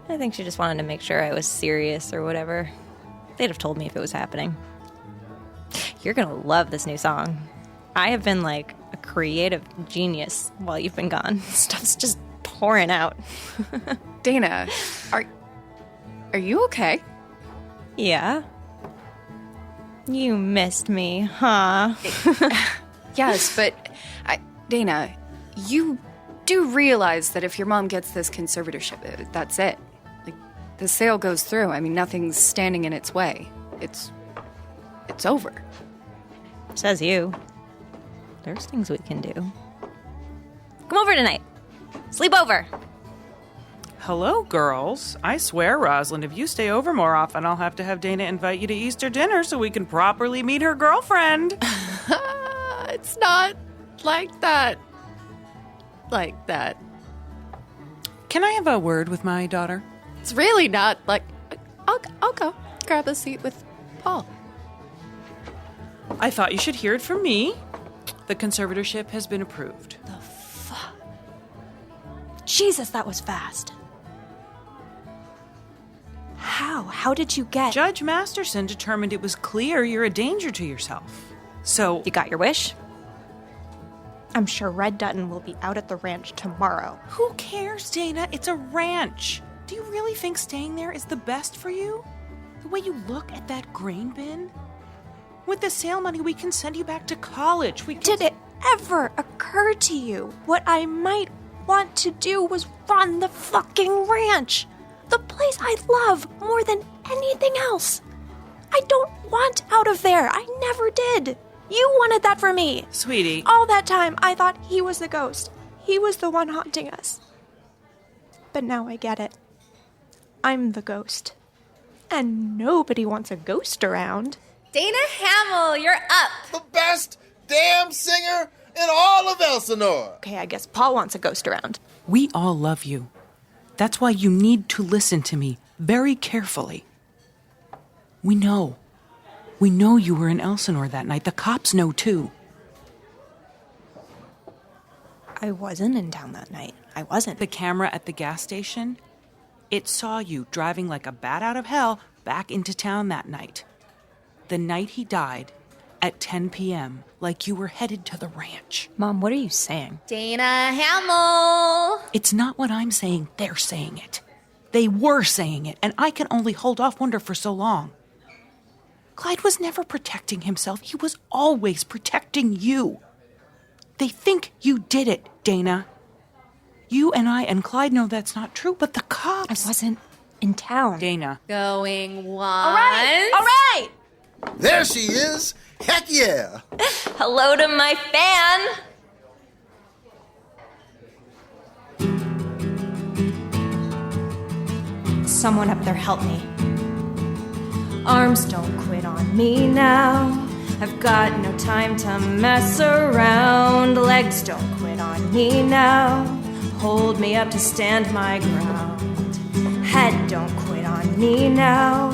I think she just wanted to make sure I was serious or whatever. They'd have told me if it was happening. You're gonna love this new song. I have been like a creative genius while you've been gone. Stuff's just pouring out. Dana, are you okay? Yeah. You missed me, huh? Yes, but Dana, you do realize that if your mom gets this conservatorship, that's it. Like, the sale goes through. I mean, nothing's standing in its way. It's over. Says you. There's things we can do. Come over tonight. Sleep over. Hello, girls. I swear, Rosalind, if you stay over more often, I'll have to have Dana invite you to Easter dinner so we can properly meet her girlfriend. It's not like that. Like that. Can I have a word with my daughter? It's really not like... I'll go grab a seat with Paul. I thought you should hear it from me. The conservatorship has been approved. The fuck? Jesus, that was fast. How? How did you get... Judge Masterson determined it was clear you're a danger to yourself. So... You got your wish? I'm sure Red Dutton will be out at the ranch tomorrow. Who cares, Dana? It's a ranch. Do you really think staying there is the best for you? The way you look at that grain bin? With the sale money, we can send you back to college. Did it ever occur to you what I might want to do was run the fucking ranch? The place I love more than anything else. I don't want out of there. I never did. You wanted that for me. Sweetie. All that time, I thought he was the ghost. He was the one haunting us. But now I get it. I'm the ghost. And nobody wants a ghost around. Dana Hamill, you're up. The best damn singer in all of Elsinore. Okay, I guess Paul wants a ghost around. We all love you. That's why you need to listen to me very carefully. We know. We know you were in Elsinore that night. The cops know, too. I wasn't in town that night. I wasn't. The camera at the gas station, it saw you driving like a bat out of hell back into town that night. The night he died, at 10 p.m., like you were headed to the ranch. Mom, what are you saying? Dana Hamill. It's not what I'm saying. They're saying it. They were saying it, and I can only hold off Wonder for so long. Clyde was never protecting himself. He was always protecting you. They think you did it, Dana. You and I and Clyde know that's not true, but the cops... I wasn't in town. Dana. Going once. All right! There she is. Heck yeah. Hello to my fan. Someone up there help me. Arms don't quit on me now. I've got no time to mess around. Legs don't quit on me now. Hold me up to stand my ground. Head don't quit on me now.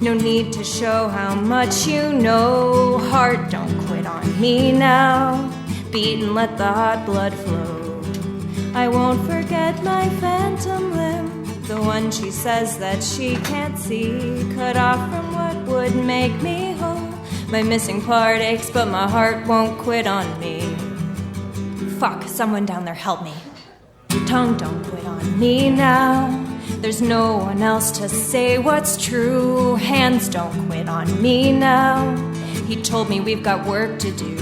No need to show how much you know. Heart don't quit on me now. Beat and let the hot blood flow. I won't forget my phantom limb, the one she says that she can't see. Cut off from what would make me whole. My missing part aches, but my heart won't quit on me. Fuck, someone down there help me. Tongue don't quit on me now. There's no one else to say what's true. Hands don't quit on me now. He told me we've got work to do.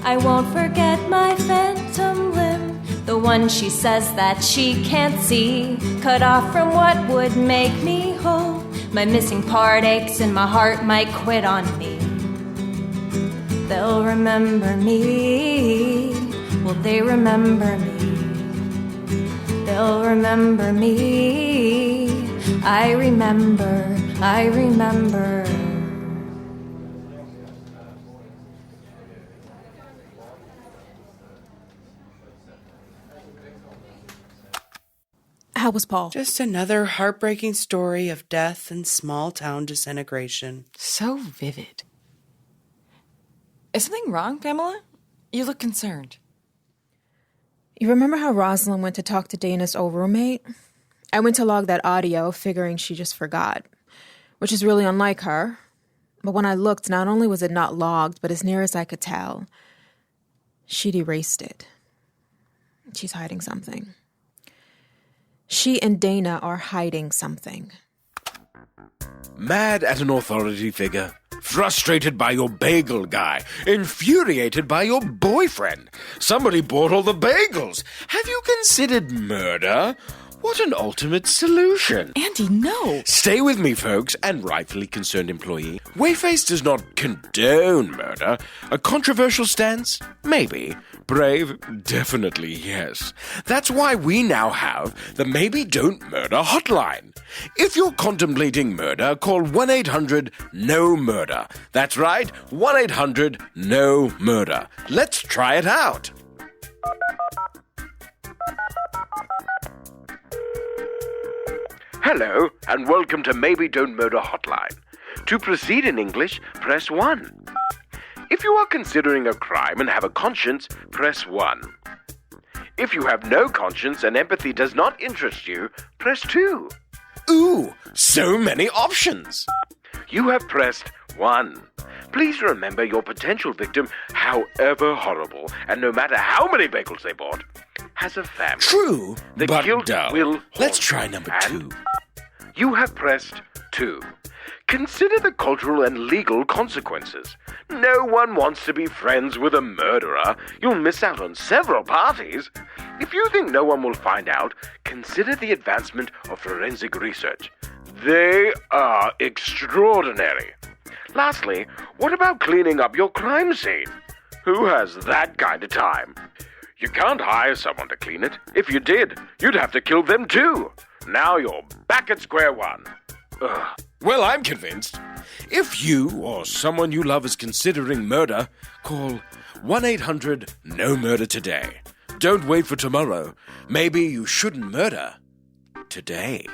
I won't forget my phantom limb, the one she says that she can't see. Cut off from what would make me whole. My missing part aches and my heart might quit on me. They'll remember me. Will they remember me? They'll remember me. I remember, I remember. How was Paul? Just another heartbreaking story of death and small-town disintegration. So vivid. Is something wrong, Pamela? You look concerned. You remember how Rosalind went to talk to Dana's old roommate? I went to log that audio, figuring she just forgot, which is really unlike her. But when I looked, not only was it not logged, but as near as I could tell, she'd erased it. She's hiding something. She and Dana are hiding something. Mad at an authority figure, frustrated by your bagel guy, infuriated by your boyfriend. Somebody bought all the bagels. Have you considered murder? What an ultimate solution. Andy, no. Stay with me, folks, and rightfully concerned employee. Wayface does not condone murder. A controversial stance? Maybe. Brave? Definitely yes. That's why we now have the Maybe Don't Murder hotline. If you're contemplating murder, call 1-800-NO-MURDER. That's right, 1-800-NO-MURDER. Let's try it out. Hello, and welcome to Maybe Don't Murder hotline. To proceed in English, press 1. If you are considering a crime and have a conscience, press 1. If you have no conscience and empathy does not interest you, press 2. Ooh, so many options. You have pressed 1. Please remember your potential victim, however horrible, and no matter how many bagels they bought, has a family. True, the but guilt dull. will Let's haunt try you. number And 2. You have pressed 2. Consider the cultural and legal consequences. No one wants to be friends with a murderer. You'll miss out on several parties. If you think no one will find out, consider the advancement of forensic research. They are extraordinary. Lastly, what about cleaning up your crime scene? Who has that kind of time? You can't hire someone to clean it. If you did, you'd have to kill them too. Now you're back at square one. Ugh. Well, I'm convinced. If you or someone you love is considering murder, call 1-800-NO-MURDER today. Don't wait for tomorrow. Maybe you shouldn't murder today.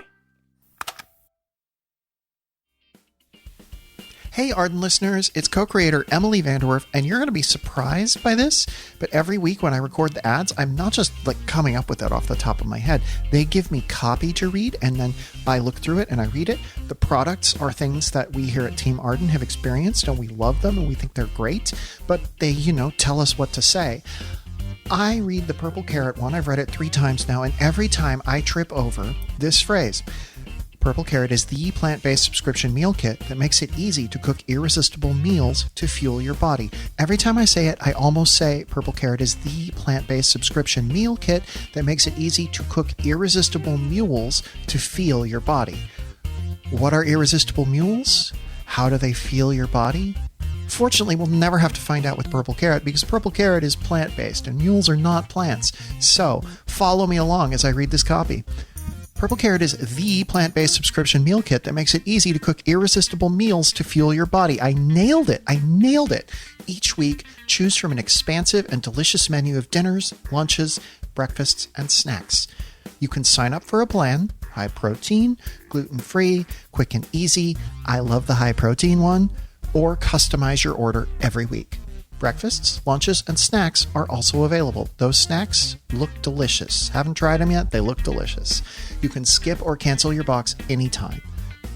Hey, Arden listeners, it's co-creator Emily Vanderwerf, and you're going to be surprised by this, but every week when I record the ads, I'm not just coming up with that off the top of my head. They give me copy to read, and then I look through it and I read it. The products are things that we here at Team Arden have experienced, and we love them, and we think they're great, but they, tell us what to say. I read the Purple Carrot one. I've read it 3 times now, and every time I trip over this phrase. Purple Carrot is the plant-based subscription meal kit that makes it easy to cook irresistible meals to fuel your body. Every time I say it, I almost say Purple Carrot is the plant-based subscription meal kit that makes it easy to cook irresistible mules to fuel your body. What are irresistible mules? How do they fuel your body? Fortunately, we'll never have to find out with Purple Carrot because Purple Carrot is plant-based and mules are not plants. So, follow me along as I read this copy. Purple Carrot is the plant-based subscription meal kit that makes it easy to cook irresistible meals to fuel your body. I nailed it. Each week, choose from an expansive and delicious menu of dinners, lunches, breakfasts, and snacks. You can sign up for a plan, high protein, gluten-free, quick and easy. I love the high protein one. Or customize your order every week. Breakfasts, lunches, and snacks are also available. Those snacks look delicious. Haven't tried them yet? They look delicious. You can skip or cancel your box anytime.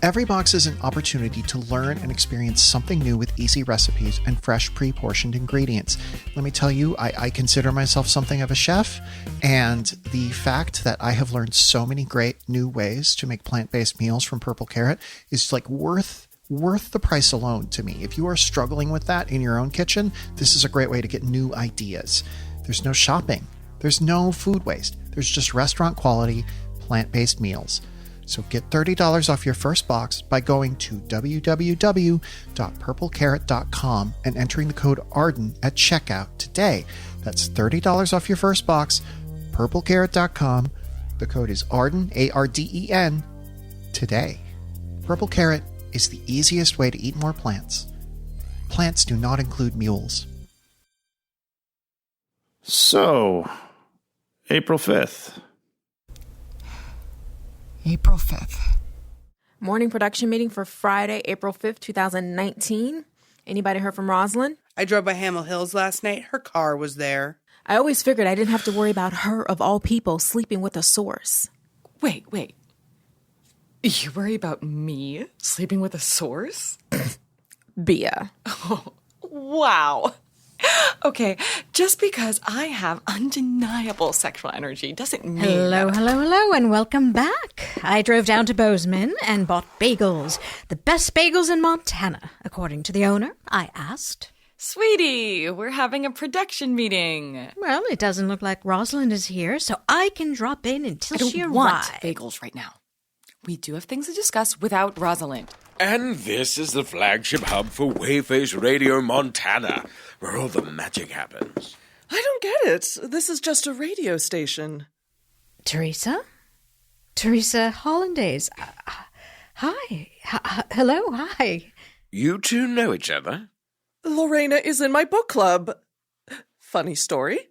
Every box is an opportunity to learn and experience something new with easy recipes and fresh pre-portioned ingredients. Let me tell you, I consider myself something of a chef, and the fact that I have learned so many great new ways to make plant-based meals from Purple Carrot is like worth the price alone to me. If you are struggling with that in your own kitchen, this is a great way to get new ideas. There's no shopping. There's no food waste. There's just restaurant quality plant-based meals. So get $30 off your first box by going to www.purplecarrot.com and entering the code ARDEN at checkout today. That's $30 off your first box, purplecarrot.com. The code is ARDEN, ARDEN, today. Purple Carrot is the easiest way to eat more plants. Plants do not include mules. So, April 5th. April 5th. Morning production meeting for Friday, April 5th, 2019. Anybody heard from Rosalind? I drove by Hamel Hills last night. Her car was there. I always figured I didn't have to worry about her, of all people, sleeping with a source. Wait. You worry about me sleeping with a source? Bea. Oh, wow. Okay, just because I have undeniable sexual energy doesn't mean... Hello, and welcome back. I drove down to Bozeman and bought bagels. The best bagels in Montana, according to the owner. I asked. Sweetie, we're having a production meeting. Well, it doesn't look like Rosalind is here, so I can drop in until she arrives. I don't want bagels right now. We do have things to discuss without Rosalind. And this is the flagship hub for Wayface Radio Montana, where all the magic happens. I don't get it. This is just a radio station. Teresa? Teresa Hollandaise. Hi. Hello, hi. You two know each other? Lorena is in my book club. Funny story.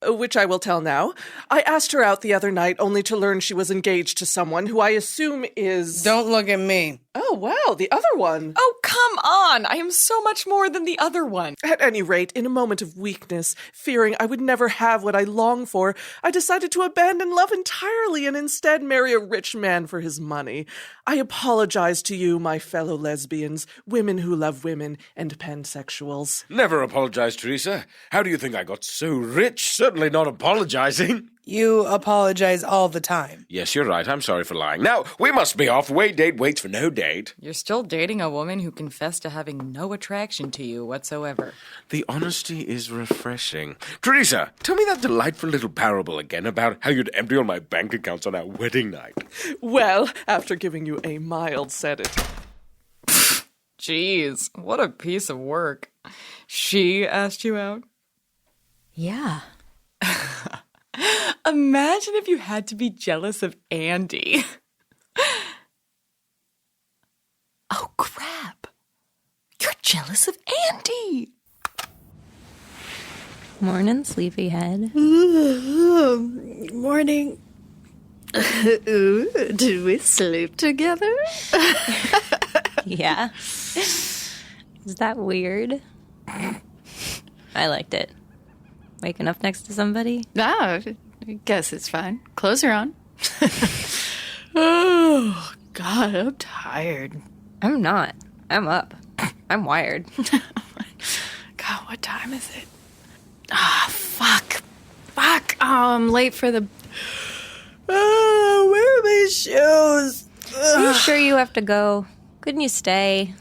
Which I will tell now. I asked her out the other night only to learn she was engaged to someone who I assume is... Don't look at me. Oh, wow, the other one. Oh, come on. I am so much more than the other one. At any rate, in a moment of weakness, fearing I would never have what I long for, I decided to abandon love entirely and instead marry a rich man for his money. I apologize to you, my fellow lesbians, women who love women, and pansexuals. Never apologize, Teresa. How do you think I got so rich? Certainly not apologizing. You apologize all the time. Yes, you're right. I'm sorry for lying. Now, we must be off. Wait date waits for no date. You're still dating a woman who confessed to having no attraction to you whatsoever. The honesty is refreshing. Teresa, tell me that delightful little parable again about how you'd empty all my bank accounts on our wedding night. Well, after giving you a mild sedative. Jeez, what a piece of work. She asked you out? Yeah. Imagine if you had to be jealous of Andy. Oh, crap. You're jealous of Andy. Morning, sleepyhead. Morning. Did we sleep together? Yeah. Is that weird? I liked it. Waking up next to somebody? Ah, I guess it's fine. Clothes are on. Oh, God, I'm tired. I'm not. I'm up. I'm wired. God, what time is it? Ah, fuck. Fuck. Oh, I'm late for the... Oh, where are my shoes? Are you sure you have to go? Couldn't you stay?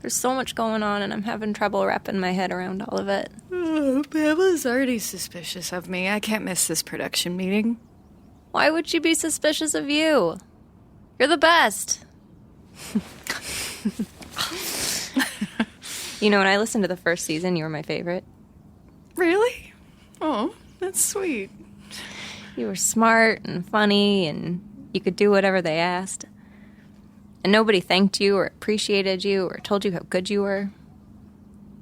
There's so much going on, and I'm having trouble wrapping my head around all of it. Oh, Pamela's already suspicious of me. I can't miss this production meeting. Why would she be suspicious of you? You're the best. You know, when I listened to the first season, you were my favorite. Really? Oh, that's sweet. You were smart and funny, and you could do whatever they asked. And nobody thanked you or appreciated you or told you how good you were.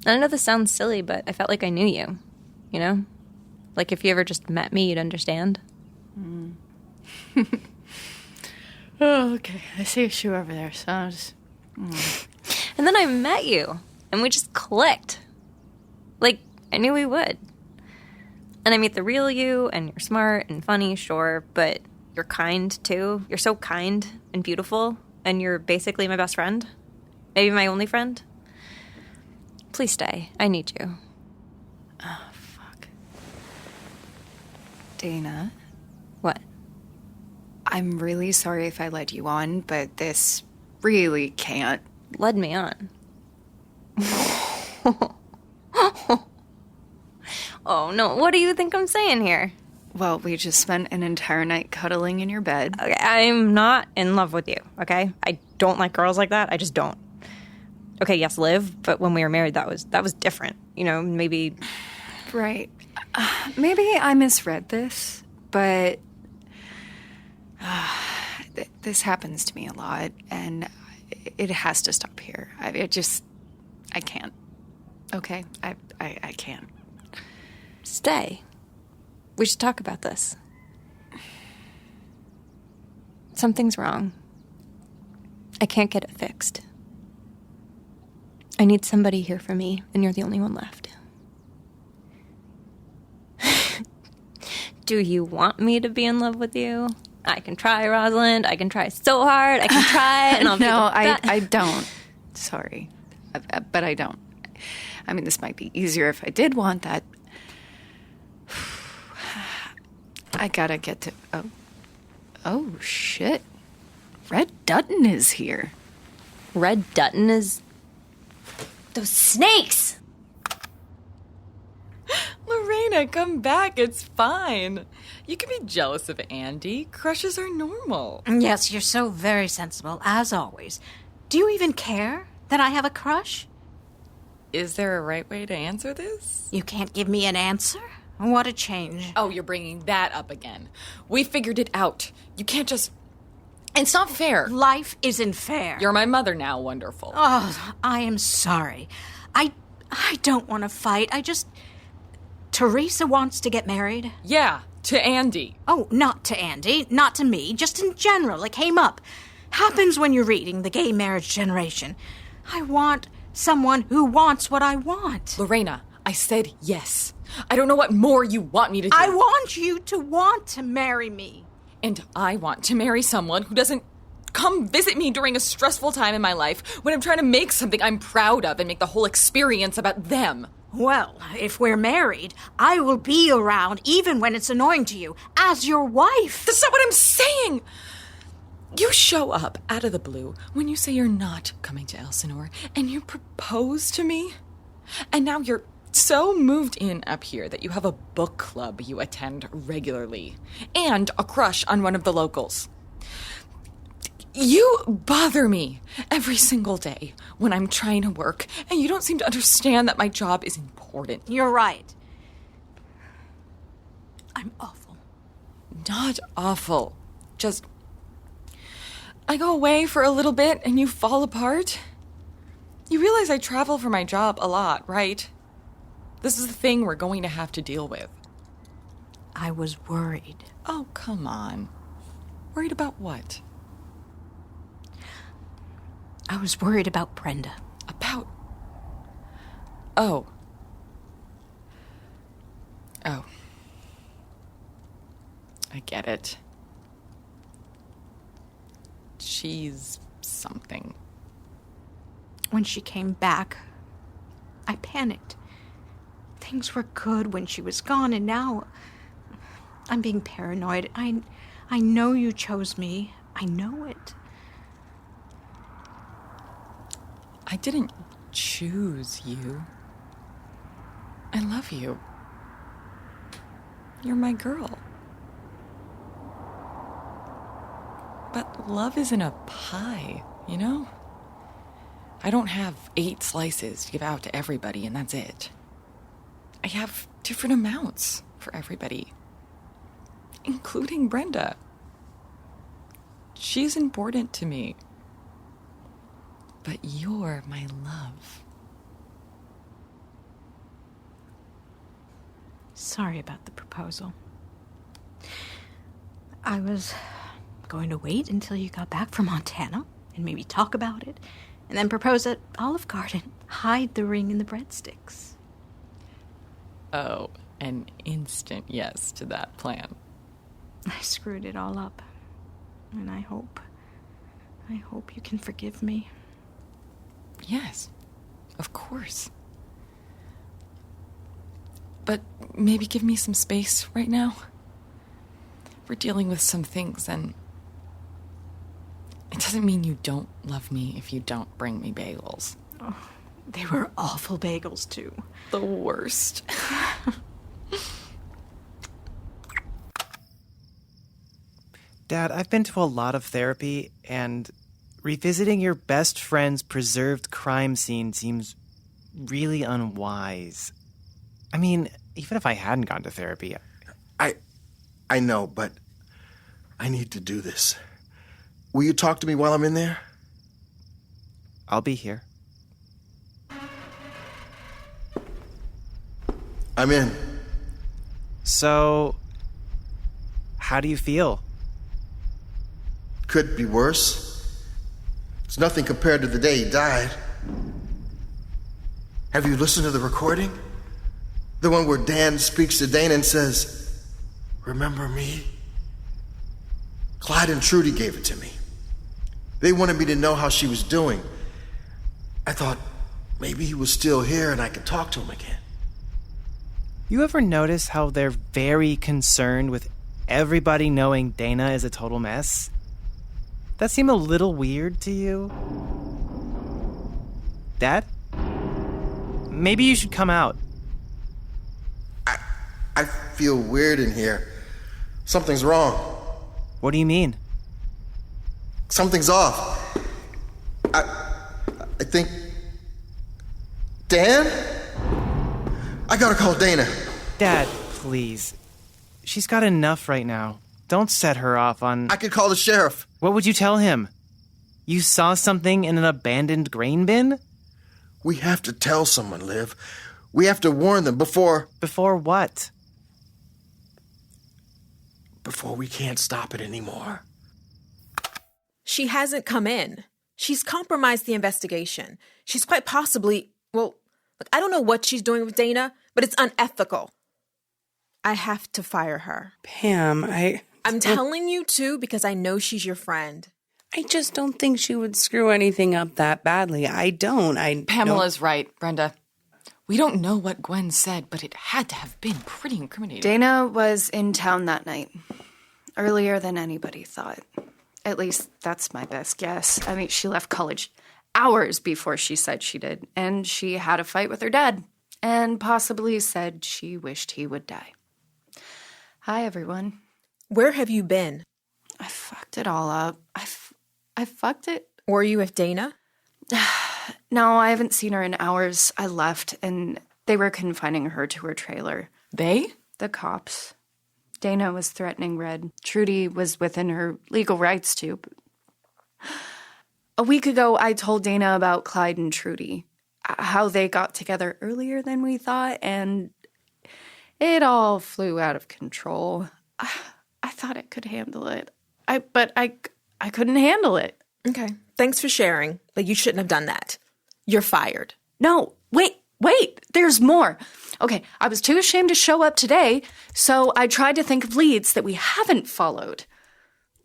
And I know this sounds silly, but I felt like I knew you. You know? Like if you ever just met me, you'd understand. Mm. Oh, okay. I see a shoe over there, so I'll just... And then I met you, and we just clicked. Like, I knew we would. And I meet the real you, and you're smart and funny, sure, but you're kind, too. You're so kind and beautiful. and you're basically my best friend? Maybe my only friend? Please stay. I need you. Oh, fuck. Dana? What? I'm really sorry if I led you on, but this really can't. Led me on? Oh, no. What do you think I'm saying here? Well, we just spent an entire night cuddling in your bed. Okay, I'm not in love with you, okay? I don't like girls like that. I just don't. Okay, yes, Liv, but when we were married, that was different. You know, maybe... Right. Maybe I misread this, but this happens to me a lot, and it has to stop here. I can't. Okay? I can't. Stay. We should talk about this. Something's wrong. I can't get it fixed. I need somebody here for me, and you're the only one left. Do you want me to be in love with you? I can try, Rosalind. I can try so hard. I can try, and I'll be No, I don't. Sorry. But I don't. I mean, this might be easier if I did want that. I gotta get to... Oh, shit. Red Dutton is here. Red Dutton is... Those snakes! Lorena, come back. It's fine. You can be jealous of Andy. Crushes are normal. Yes, you're so very sensible, as always. Do you even care that I have a crush? Is there a right way to answer this? You can't give me an answer? What a change. Oh, you're bringing that up again. We figured it out. You can't just... It's not fair. Life isn't fair. You're my mother now, wonderful. Oh, I am sorry. I don't want to fight. Teresa wants to get married. Yeah, to Andy. Oh, not to Andy. Not to me. Just in general. It came up. Happens when you're reading The Gay Marriage Generation. I want someone who wants what I want. Lorena, I said yes. I don't know what more you want me to do. I want you to want to marry me. And I want to marry someone who doesn't come visit me during a stressful time in my life when I'm trying to make something I'm proud of and make the whole experience about them. Well, if we're married, I will be around even when it's annoying to you, as your wife. That's not what I'm saying! You show up out of the blue when you say you're not coming to Elsinore, and you propose to me. And now you're so moved in up here that you have a book club you attend regularly, and a crush on one of the locals. You bother me every single day when I'm trying to work, and you don't seem to understand that my job is important. You're right. I'm awful. Not awful. Just... I go away for a little bit and you fall apart. You realize I travel for my job a lot, right? This is the thing we're going to have to deal with. I was worried. Oh, come on. Worried about what? I was worried about Brenda. About... Oh. Oh. I get it. She's something. When she came back, I panicked. Things were good when she was gone, and now I'm being paranoid. I know you chose me. I know it. I didn't choose you. I love you. You're my girl. But love isn't a pie, you know? I don't have 8 slices to give out to everybody, and that's it. I have different amounts for everybody, including Brenda. She's important to me. But you're my love. Sorry about the proposal. I was going to wait until you got back from Montana and maybe talk about it, and then propose at Olive Garden. Hide the ring in the breadsticks. Oh, an instant yes to that plan. I screwed it all up, and I hope I hope you can forgive me. Yes, of course. But maybe give me some space right now. We're dealing with some things, and it doesn't mean you don't love me if you don't bring me bagels. Oh, they were awful bagels, too. The worst. Dad, I've been to a lot of therapy, and revisiting your best friend's preserved crime scene seems really unwise. I mean, even if I hadn't gone to therapy... I know, but I need to do this. Will you talk to me while I'm in there? I'll be here. I'm in. So, how do you feel? Could be worse. It's nothing compared to the day he died. Have you listened to the recording? The one where Dan speaks to Dana and says, "Remember me?" Clyde and Trudy gave it to me. They wanted me to know how she was doing. I thought maybe he was still here and I could talk to him again. You ever notice how they're very concerned with everybody knowing Dana is a total mess? That seem a little weird to you? Dad? Maybe you should come out. I feel weird in here. Something's wrong. What do you mean? Something's off. I think... Dan? I gotta call Dana. Dad, please. She's got enough right now. Don't set her off on... I could call the sheriff. What would you tell him? You saw something in an abandoned grain bin? We have to tell someone, Liv. We have to warn them before... Before what? Before we can't stop it anymore. She hasn't come in. She's compromised the investigation. She's quite possibly... Well, look, I don't know what she's doing with Dana, but it's unethical. I have to fire her. Pam, I'm telling you, too, because I know she's your friend. I just don't think she would screw anything up that badly. I don't. Pamela's right, Brenda. We don't know what Gwen said, but it had to have been pretty incriminating. Dana was in town that night. Earlier than anybody thought. At least that's my best guess. I mean, she left college hours before she said she did. And she had a fight with her dad. And possibly said she wished he would die. Hi, everyone. Where have you been? I fucked it all up. I fucked it. Were you with Dana? No, I haven't seen her in hours. I left, and they were confining her to her trailer. They? The cops. Dana was threatening Red. Trudy was within her legal rights to. A week ago, I told Dana about Clyde and Trudy. How they got together earlier than we thought, and it all flew out of control. I thought I could handle it. But I couldn't handle it. Okay. Thanks for sharing, but you shouldn't have done that. You're fired. No, wait, there's more. Okay, I was too ashamed to show up today, so I tried to think of leads that we haven't followed.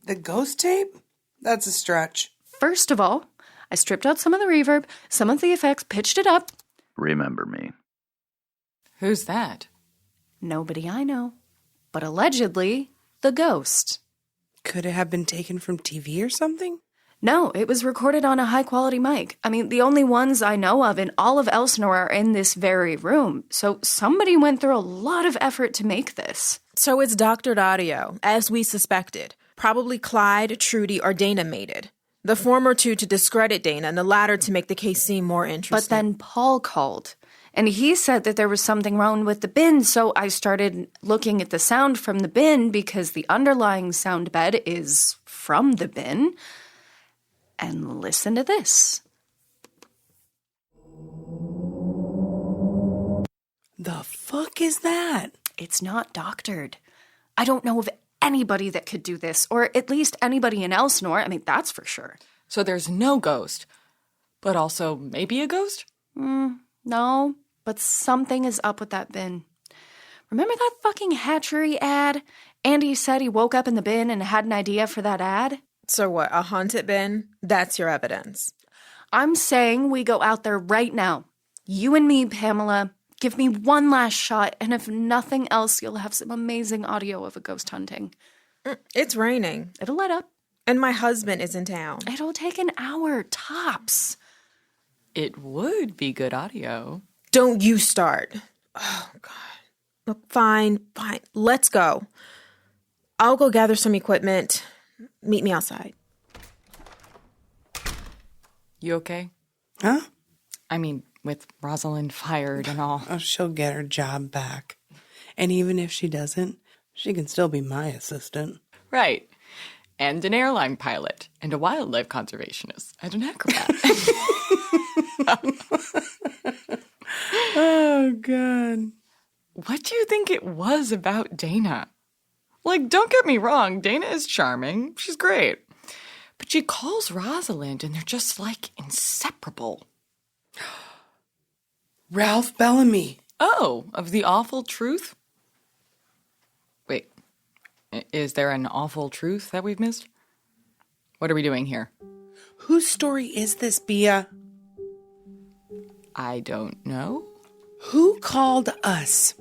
The ghost tape? That's a stretch. First of all, I stripped out some of the reverb, some of the effects, pitched it up. Remember me. Who's that? Nobody I know, but allegedly the ghost. Could it have been taken from TV or something? No, it was recorded on a high-quality mic. I mean, the only ones I know of in all of Elsinore are in this very room. So somebody went through a lot of effort to make this. So it's doctored audio, as we suspected. Probably Clyde, Trudy, or Dana made it. The former two to discredit Dana, and the latter to make the case seem more interesting. But then Paul called, and he said that there was something wrong with the bin, so I started looking at the sound from the bin because the underlying sound bed is from the bin. And listen to this. The fuck is that? It's not doctored. I don't know of anybody that could do this, or at least anybody in Elsinore. I mean, that's for sure. So there's no ghost, but also maybe a ghost? No, but something is up with that bin. Remember that fucking hatchery ad? Andy said he woke up in the bin and had an idea for that ad. So what, a haunted bin? That's your evidence. I'm saying we go out there right now. You and me, Pamela. Give me one last shot, and if nothing else, you'll have some amazing audio of a ghost hunting. It's raining. It'll let up. And my husband is in town. It'll take an hour, tops. It would be good audio. Don't you start. Oh, God. Look, fine. Let's go. I'll go gather some equipment. Meet me outside. You okay? Huh? I mean, with Rosalind fired and all. Oh, she'll get her job back. And even if she doesn't, she can still be my assistant. Right. And an airline pilot. And a wildlife conservationist. And an acrobat. Oh, God. What do you think it was about Dana? Like, don't get me wrong, Dana is charming. She's great. But she calls Rosalind, and they're just, like, inseparable. Ralph Bellamy. Oh, of the awful truth? Wait, is there an awful truth that we've missed? What are we doing here? Whose story is this, Bea? I don't know. Who called us?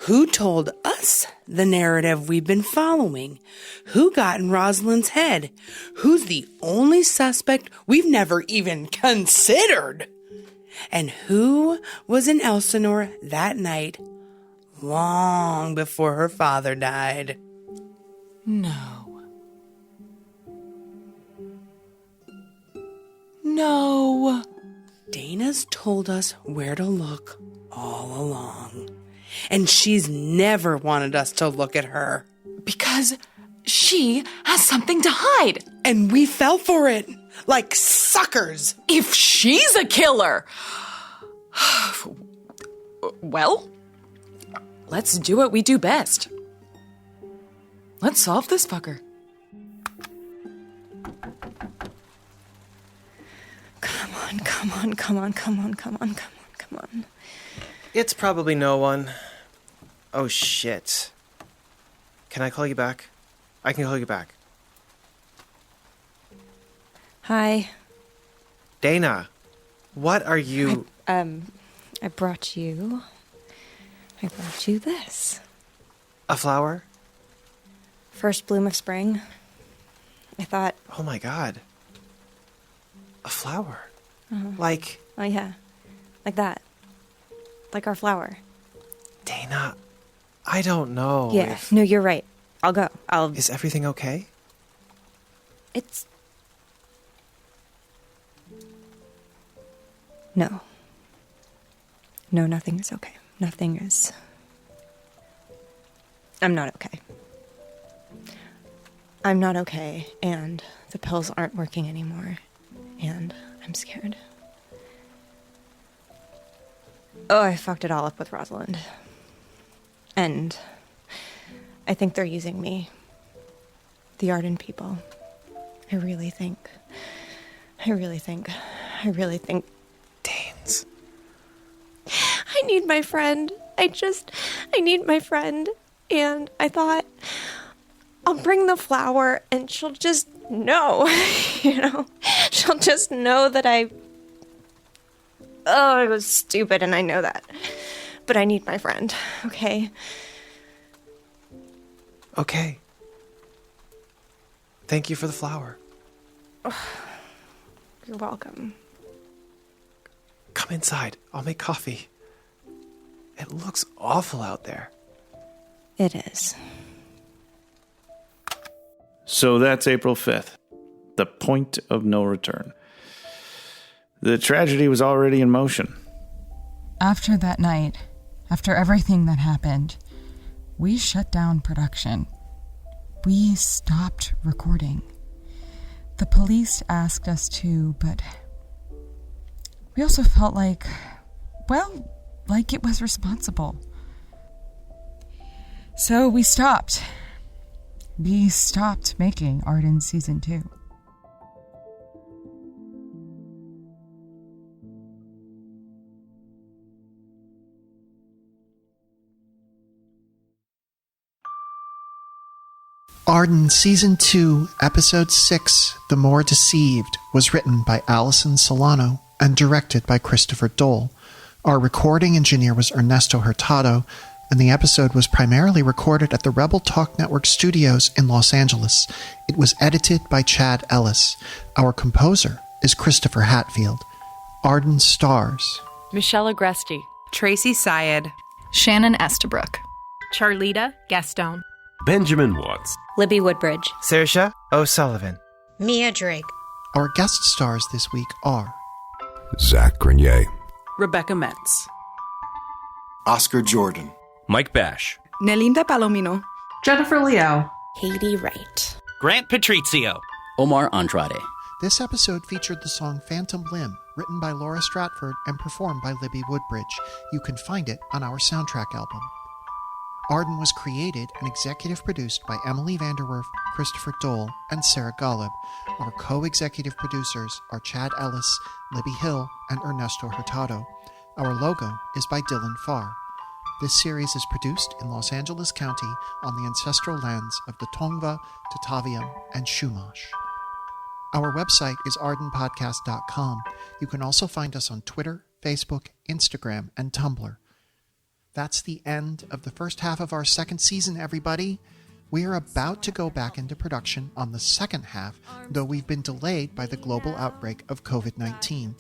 Who told us the narrative we've been following? Who got in Rosalind's head? Who's the only suspect we've never even considered? And who was in Elsinore that night, long before her father died? No. No. Dana's told us where to look all along. And she's never wanted us to look at her. Because she has something to hide. And we fell for it, like suckers. If she's a killer, well, let's do what we do best. Let's solve this fucker. Come on. It's probably no one. Oh, shit. Can I call you back? I can call you back. Hi. Dana, what are you... I brought you this. A flower? First bloom of spring. I thought... Oh my God. A flower? Uh-huh. Like... Oh, yeah. Like that. Like our flower. Dana, I don't know. Yeah, no, you're right. I'll go. Is everything okay? It's... No. No, nothing is okay. Nothing is... I'm not okay. I'm not okay, and the pills aren't working anymore, and I'm scared. Oh, I fucked it all up with Rosalind. And I think they're using me. The Arden people. I really think... Danes. I need my friend. I need my friend. And I thought, I'll bring the flower and she'll just know, She'll just know that I was stupid and I know that. But I need my friend, okay? Okay. Thank you for the flower. You're welcome. Come inside. I'll make coffee. It looks awful out there. It is. So that's April 5th, the point of no return. The tragedy was already in motion. After that night, after everything that happened, we shut down production. We stopped recording. The police asked us to, but we also felt like it was responsible. So we stopped. We stopped making Arden Season 2. Arden Season 2, Episode 6, The More Deceived, was written by Allison Solano and directed by Christopher Dole. Our recording engineer was Ernesto Hurtado, and the episode was primarily recorded at the Rebel Talk Network studios in Los Angeles. It was edited by Chad Ellis. Our composer is Christopher Hatfield. Arden stars Michelle Agresti, Tracey Syed, Shannon Estabrook, Charlita Gaston, Benjamin Watts, Libby Woodbridge, Saoirse O'Sullivan, Mia Drake. Our guest stars this week are Zach Grenier, Rebecca Metz, Oscar Jordan, Mike Bash, Nelinda Palomino, Jennifer Liao, Katie Wright, Grant Patrizio, Omar Andrade. This episode featured the song Phantom Limb, written by Laura Stratford and performed by Libby Woodbridge. You can find it on our soundtrack album. Arden was created and executive produced by Emily Vanderwerf, Christopher Dole, and Sarah Golub. Our co-executive producers are Chad Ellis, Libby Hill, and Ernesto Hurtado. Our logo is by Dylan Farr. This series is produced in Los Angeles County on the ancestral lands of the Tongva, Tataviam, and Chumash. Our website is ardenpodcast.com. You can also find us on Twitter, Facebook, Instagram, and Tumblr. That's the end of the first half of our second season, everybody. We are about to go back into production on the second half, though we've been delayed by the global outbreak of COVID-19.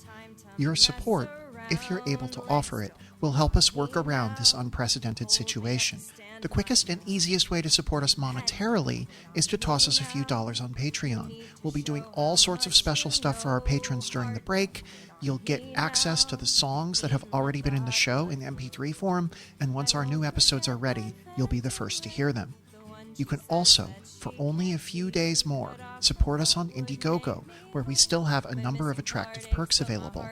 Your support, if you're able to offer it, will help us work around this unprecedented situation. The quickest and easiest way to support us monetarily is to toss us a few dollars on Patreon. We'll be doing all sorts of special stuff for our patrons during the break. You'll get access to the songs that have already been in the show in MP3 form, and once our new episodes are ready, you'll be the first to hear them. You can also, for only a few days more, support us on Indiegogo, where we still have a number of attractive perks available.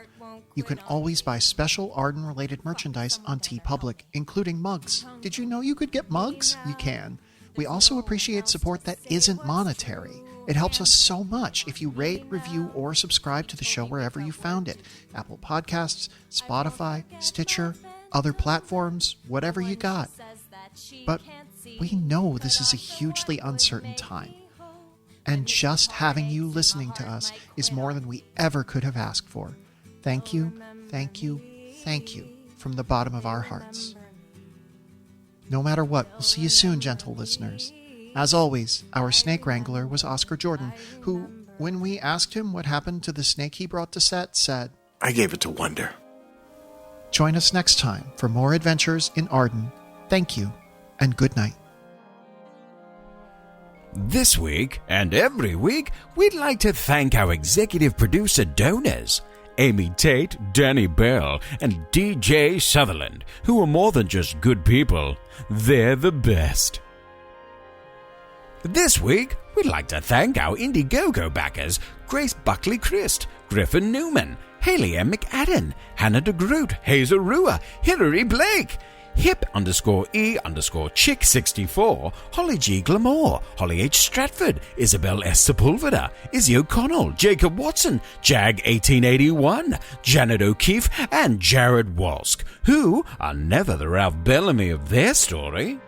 You can always buy special Arden-related merchandise on TeePublic, including mugs. Did you know you could get mugs? You can. We also appreciate support that isn't monetary. It helps us so much if you rate, review, or subscribe to the show wherever you found it. Apple Podcasts, Spotify, Stitcher, other platforms, whatever you got. But we know this is a hugely uncertain time. And just having you listening to us is more than we ever could have asked for. Thank you, thank you, thank you from the bottom of our hearts. No matter what, we'll see you soon, gentle listeners. As always, our snake wrangler was Oscar Jordan, who, when we asked him what happened to the snake he brought to set, said, I gave it to Wonder. Join us next time for more adventures in Arden. Thank you, and good night. This week, and every week, we'd like to thank our executive producer donors, Amy Tate, Danny Bell, and DJ Sutherland, who are more than just good people. They're the best. This week, we'd like to thank our Indiegogo backers, Grace Buckley Christ, Griffin Newman, Haley M. McAdden, Hannah DeGroot, Hazel Rua, Hilary Blake, Hip_E_Chick64, Holly G. Glamour, Holly H. Stratford, Isabel S. Sepulveda, Izzy O'Connell, Jacob Watson, Jag1881, Janet O'Keefe, and Jared Walsk, who are never the Ralph Bellamy of their story.